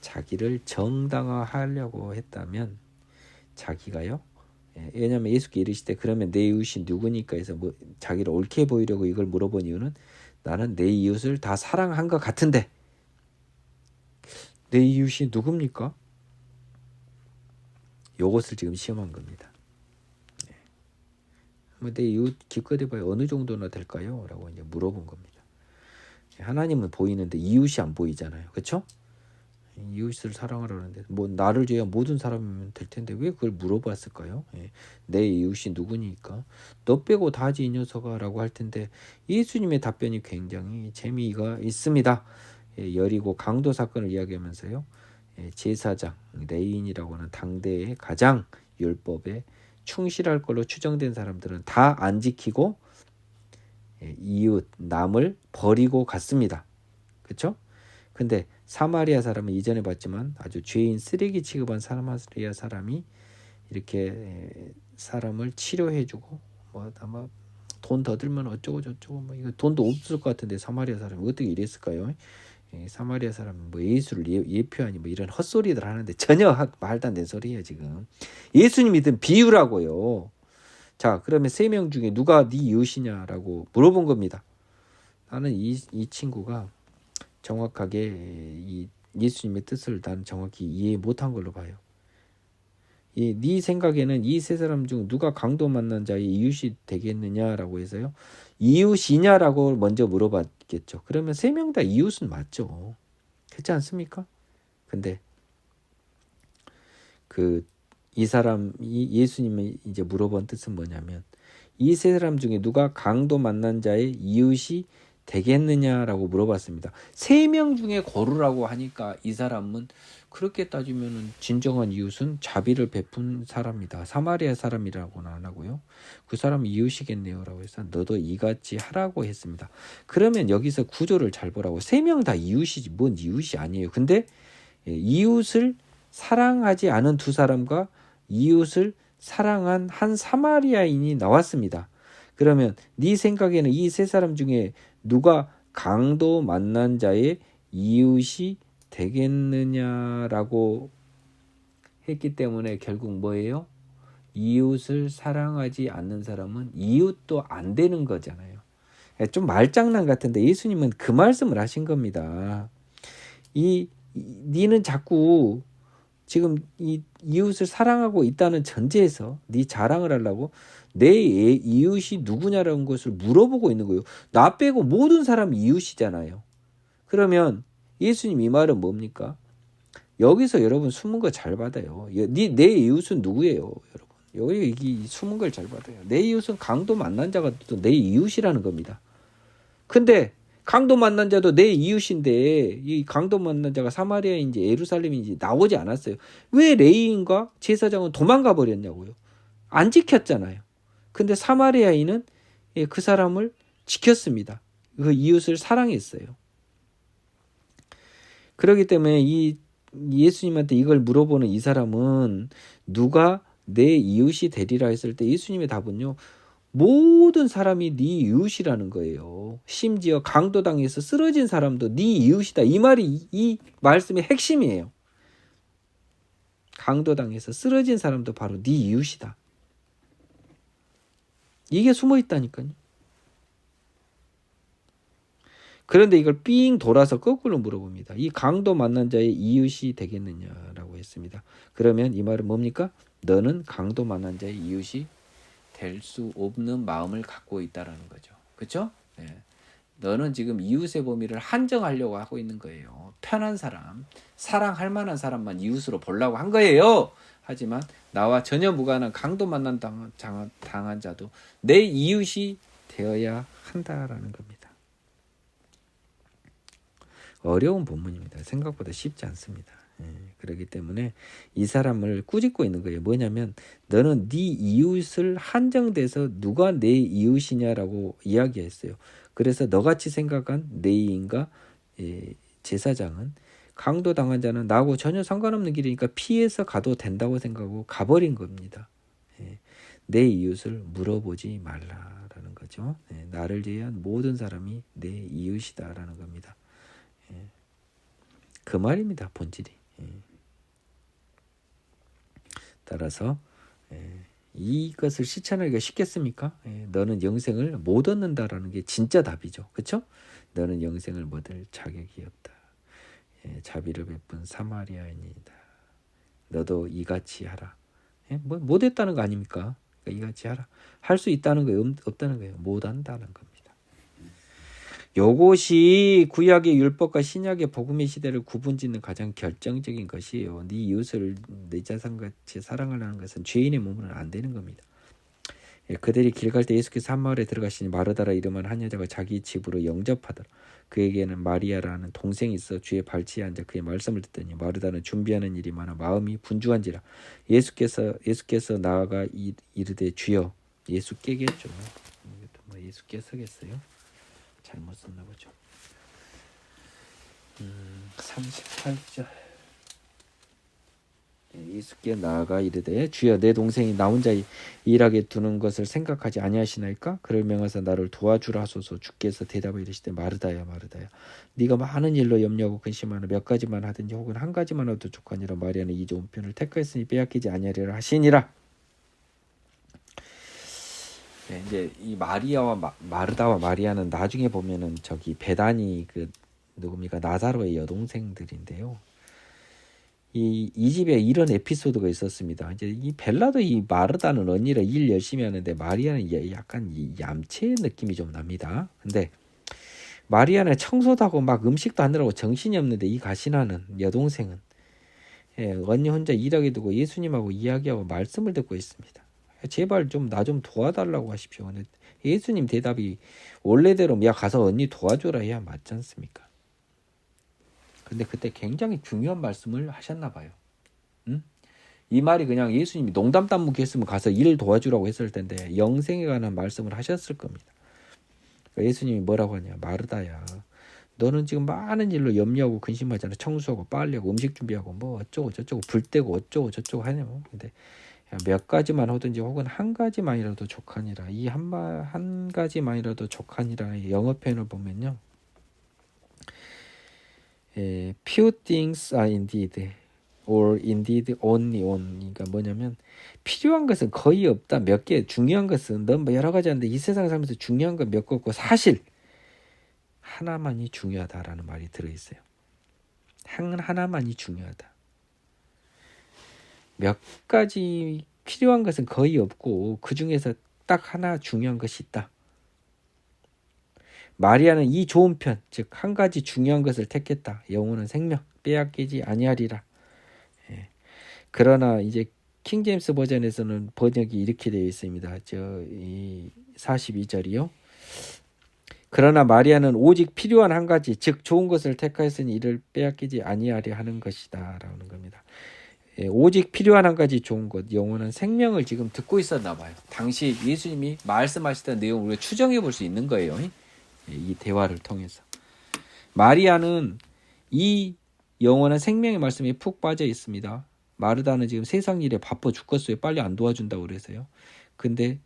자기를 정당화하려고 했다면 자기가요. 예, 왜냐하면 예수께 이르시되 그러면 내 이웃이 누구니까 해서 뭐 자기를 옳게 보이려고 이걸 물어본 이유는 나는 내 이웃을 다 사랑한 것 같은데 내 이웃이 누굽니까? 요것을 지금 시험한 겁니다. 내 이웃 기껏 해봐야 어느 정도나 될까요? 라고 이제 물어본 겁니다. 하나님은 보이는데 이웃이 안 보이잖아요. 그렇죠? 이웃을 사랑하라는데 뭐 나를 제외 모든 사람이면 될 텐데 왜 그걸 물어봤을까요? 내 이웃이 누구니까? 너 빼고 다지 이 녀석아 라고 할 텐데 예수님의 답변이 굉장히 재미가 있습니다. 여리고 강도 사건을 이야기하면서요. 제사장 레인이라고 하는 당대의 가장 율법에 충실할 걸로 추정된 사람들은 다 안 지키고 이웃 남을 버리고 갔습니다. 그렇죠? 근데 사마리아 사람은 이전에 봤지만 아주 죄인 쓰레기 취급한 사마리아 사람이 이렇게 사람을 치료해주고 뭐 아마 돈 더 들면 어쩌고 저쩌고 뭐 이거 돈도 없을 것 같은데 사마리아 사람이 어떻게 이랬을까요? 사마리아 사람은 뭐 예수를 예표하니 뭐 이런 헛소리들 하는데 전혀 말도 안 되는 소리예요. 지금 예수님이 든 비유라고요. 자, 그러면 3명 중에 누가 네 이웃이냐라고 물어본 겁니다. 나는 이 친구가 정확하게 이 예수님의 뜻을 난 정확히 이해 못한 걸로 봐요. 네 생각에는 이 세 사람 중 누가 강도 만난 자의 이웃이 되겠느냐라고 해서요. 이웃이냐라고 먼저 물어봤겠죠. 그러면 3명 다 이웃은 맞죠. 그렇지 않습니까? 근데 이 사람 예수님이 이제 물어본 뜻은 뭐냐면 이 세 사람 중에 누가 강도 만난 자의 이웃이 되겠느냐라고 물어봤습니다. 3명 중에 고르라고 하니까 이 사람은 그렇게 따지면 진정한 이웃은 자비를 베푼 사람이다. 사마리아 사람이라고는 안 하고요. 그 사람은 이웃이겠네요. 라고 해서 너도 이같이 하라고 했습니다. 그러면 여기서 구조를 잘 보라고. 3명 다 이웃이지 뭔 이웃이 아니에요. 근데 이웃을 사랑하지 않은 2사람과 이웃을 사랑한 한 사마리아인이 나왔습니다. 그러면 네 생각에는 이 3사람 중에 누가 강도 만난 자의 이웃이 되겠느냐라고 했기 때문에 결국 뭐예요? 이웃을 사랑하지 않는 사람은 이웃도 안 되는 거잖아요. 좀 말장난 같은데 예수님은 그 말씀을 하신 겁니다. 니는 자꾸 지금 이 이웃을 사랑하고 있다는 전제에서 네 자랑을 하려고 내 이웃이 누구냐라는 것을 물어보고 있는 거예요. 나 빼고 모든 사람이 이웃이잖아요. 그러면 예수님 이 말은 뭡니까? 여기서 여러분 숨은 거 잘 받아요. 내 이웃은 누구예요, 여러분? 여기 숨은 걸 잘 받아요. 내 이웃은 강도 만난 자가 또 내 이웃이라는 겁니다. 근데 강도 만난 자도 내 이웃인데 이 강도 만난 자가 사마리아인지 예루살렘인지 나오지 않았어요. 왜 레위인과 제사장은 도망가 버렸냐고요. 안 지켰잖아요. 근데 사마리아인은 그 사람을 지켰습니다. 그 이웃을 사랑했어요. 그렇기 때문에 이 예수님한테 이걸 물어보는 이 사람은 누가 내 이웃이 되리라 했을 때 예수님의 답은요. 모든 사람이 네 이웃이라는 거예요. 심지어 강도당에서 쓰러진 사람도 네 이웃이다. 이 말이 이 말씀의 핵심이에요. 강도당에서 쓰러진 사람도 바로 네 이웃이다. 이게 숨어 있다니까요. 그런데 이걸 삥 돌아서 거꾸로 물어봅니다. 이 강도 만난 자의 이웃이 되겠느냐라고 했습니다. 그러면 이 말은 뭡니까? 너는 강도 만난 자의 이웃이 될 수 없는 마음을 갖고 있다라는 거죠. 그렇죠? 네. 너는 지금 이웃의 범위를 한정하려고 하고 있는 거예요. 편한 사람, 사랑할 만한 사람만 이웃으로 보려고 한 거예요. 하지만 나와 전혀 무관한 강도 만난 당한 자도 내 이웃이 되어야 한다라는 겁니다. 어려운 본문입니다. 생각보다 쉽지 않습니다. 그렇기 때문에 이 사람을 꾸짖고 있는 거예요. 뭐냐면 너는 네 이웃을 한정돼서 누가 내 이웃이냐라고 이야기했어요. 그래서 너같이 생각한 레위인과 제사장은 강도 당한 자는 나하고 전혀 상관없는 길이니까 피해서 가도 된다고 생각하고 가버린 겁니다. 내 이웃을 물어보지 말라라는 거죠. 나를 제외한 모든 사람이 내 이웃이다라는 겁니다. 그 말입니다. 본질이. 따라서 이것을 실천하기가 쉽겠습니까? 너는 영생을 못 얻는다라는 게 진짜 답이죠. 그렇죠? 너는 영생을 못 얻을 자격이 없다. 자비를 베푼 사마리아인이다. 너도 이같이 하라. 뭐 못했다는 거 아닙니까? 그러니까 이같이 하라. 할 수 있다는 거예요? 없다는 거예요? 못한다는 겁니다. 요것이 구약의 율법과 신약의 복음의 시대를 구분짓는 가장 결정적인 것이에요. 네 이웃을 내 자산같이 사랑하라는 것은 죄인의 몸으로는 안 되는 겁니다. 그들이 길 갈 때 예수께서 한 마을에 들어가시니 마르다라 이름한 한 여자가 자기 집으로 영접하더라. 그에게는 마리아라는 동생이 있어 주의 발치에 앉아 그의 말씀을 듣더니 마르다는 준비하는 일이 많아 마음이 분주한지라. 예수께서 나아가 이르되 주여. 예수께겠죠. 뭐 예수께서겠어요? 잘못 썼나 보죠. 38절. 예수께 나아가 이르되 주여 내 동생이 나 혼자 일하게 두는 것을 생각하지 아니하시나이까? 그를 명하사 나를 도와주라 하소서. 주께서 대답하여 이르시되 마르다야 마르다야 네가 많은 일로 염려하고 근심하나 몇 가지만 하든지 혹은 한 가지만 하도 족하니라. 마리아는 이 좋은 편을 택하였으니 빼앗기지 아니하리라 하시니라. 이제 이 마리아와 마르다와 마리아는 나중에 보면은 저기 베다니 그 누굽니까 나사로의 여동생들인데요. 이 집에 이런 에피소드가 있었습니다. 이제 이 벨라도 이 마르다는 언니라 일 열심히 하는데 마리아는 약간 얌체 느낌이 좀 납니다. 근데 마리아는 청소도 하고 막 음식도 하느라고 정신이 없는데 이 가시나는 여동생은 언니 혼자 일하게 두고 예수님하고 이야기하고 말씀을 듣고 있습니다. 제발 좀 나 좀 도와달라고 하십시오. 근데 예수님 대답이 원래대로 야 가서 언니 도와줘라 해야 맞지 않습니까? 근데 그때 굉장히 중요한 말씀을 하셨나 봐요. 이 말이 그냥 예수님이 농담 담무기 했으면 가서 일 도와주라고 했을 텐데 영생에 관한 말씀을 하셨을 겁니다. 그러니까 예수님이 뭐라고 하냐. 마르다야 너는 지금 많은 일로 염려하고 근심하잖아. 청소하고 빨래하고 음식 준비하고 뭐 어쩌고 저쩌고 불 떼고 어쩌고 저쩌고 하냐고. 근데 몇 가지만 하든지 혹은 한 가지만이라도 족하니라. 이 한 가지만이라도 족하니라. 영어 표현을 보면요. Few things are indeed or indeed only one. 그러니까 뭐냐면 필요한 것은 거의 없다. 몇 개, 중요한 것은 너무 여러 가지 하는데 이 세상 살면서 중요한 건 몇 개 없고 사실 하나만이 중요하다라는 말이 들어있어요. 하나만이 중요하다. 몇 가지 필요한 것은 거의 없고 그 중에서 딱 하나 중요한 것이 있다. 마리아는 이 좋은 편, 즉 한 가지 중요한 것을 택했다. 영혼은 생명, 빼앗기지 아니하리라. 예. 그러나 이제 킹제임스 버전에서는 번역이 이렇게 되어 있습니다. 이 42절이요. 그러나 마리아는 오직 필요한 한 가지, 즉 좋은 것을 택하였으니 이를 빼앗기지 아니하려 하는 것이다 라는 겁니다. 예, 오직 필요한 한 가지 좋은 것, 영혼은 생명을 지금 듣고 있었나 봐요. 당시 예수님이 말씀하시던 내용을 우리가 추정해 볼 수 있는 거예요. 이 대화를 통해서. 마리아는 이 영원한 생명의 말씀에 푹 빠져 있습니다. 마르다는 지금 세상 일에 바빠 죽겠어요. 빨리 안 도와준다고 그래서요. 근데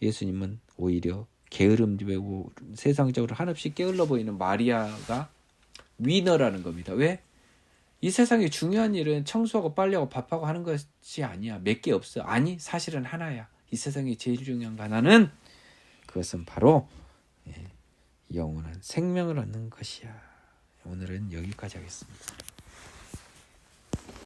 예수님은 오히려 게으름되고 세상적으로 한없이 게을러 보이는 마리아가 위너라는 겁니다. 왜? 이 세상에 중요한 일은 청소하고 빨래하고 밥하고 하는 것이 아니야. 몇 개 없어. 아니, 사실은 하나야. 이 세상에 제일 중요한 거 하나는 그것은 바로 영원한 생명을 얻는 것이야. 오늘은 여기까지 하겠습니다.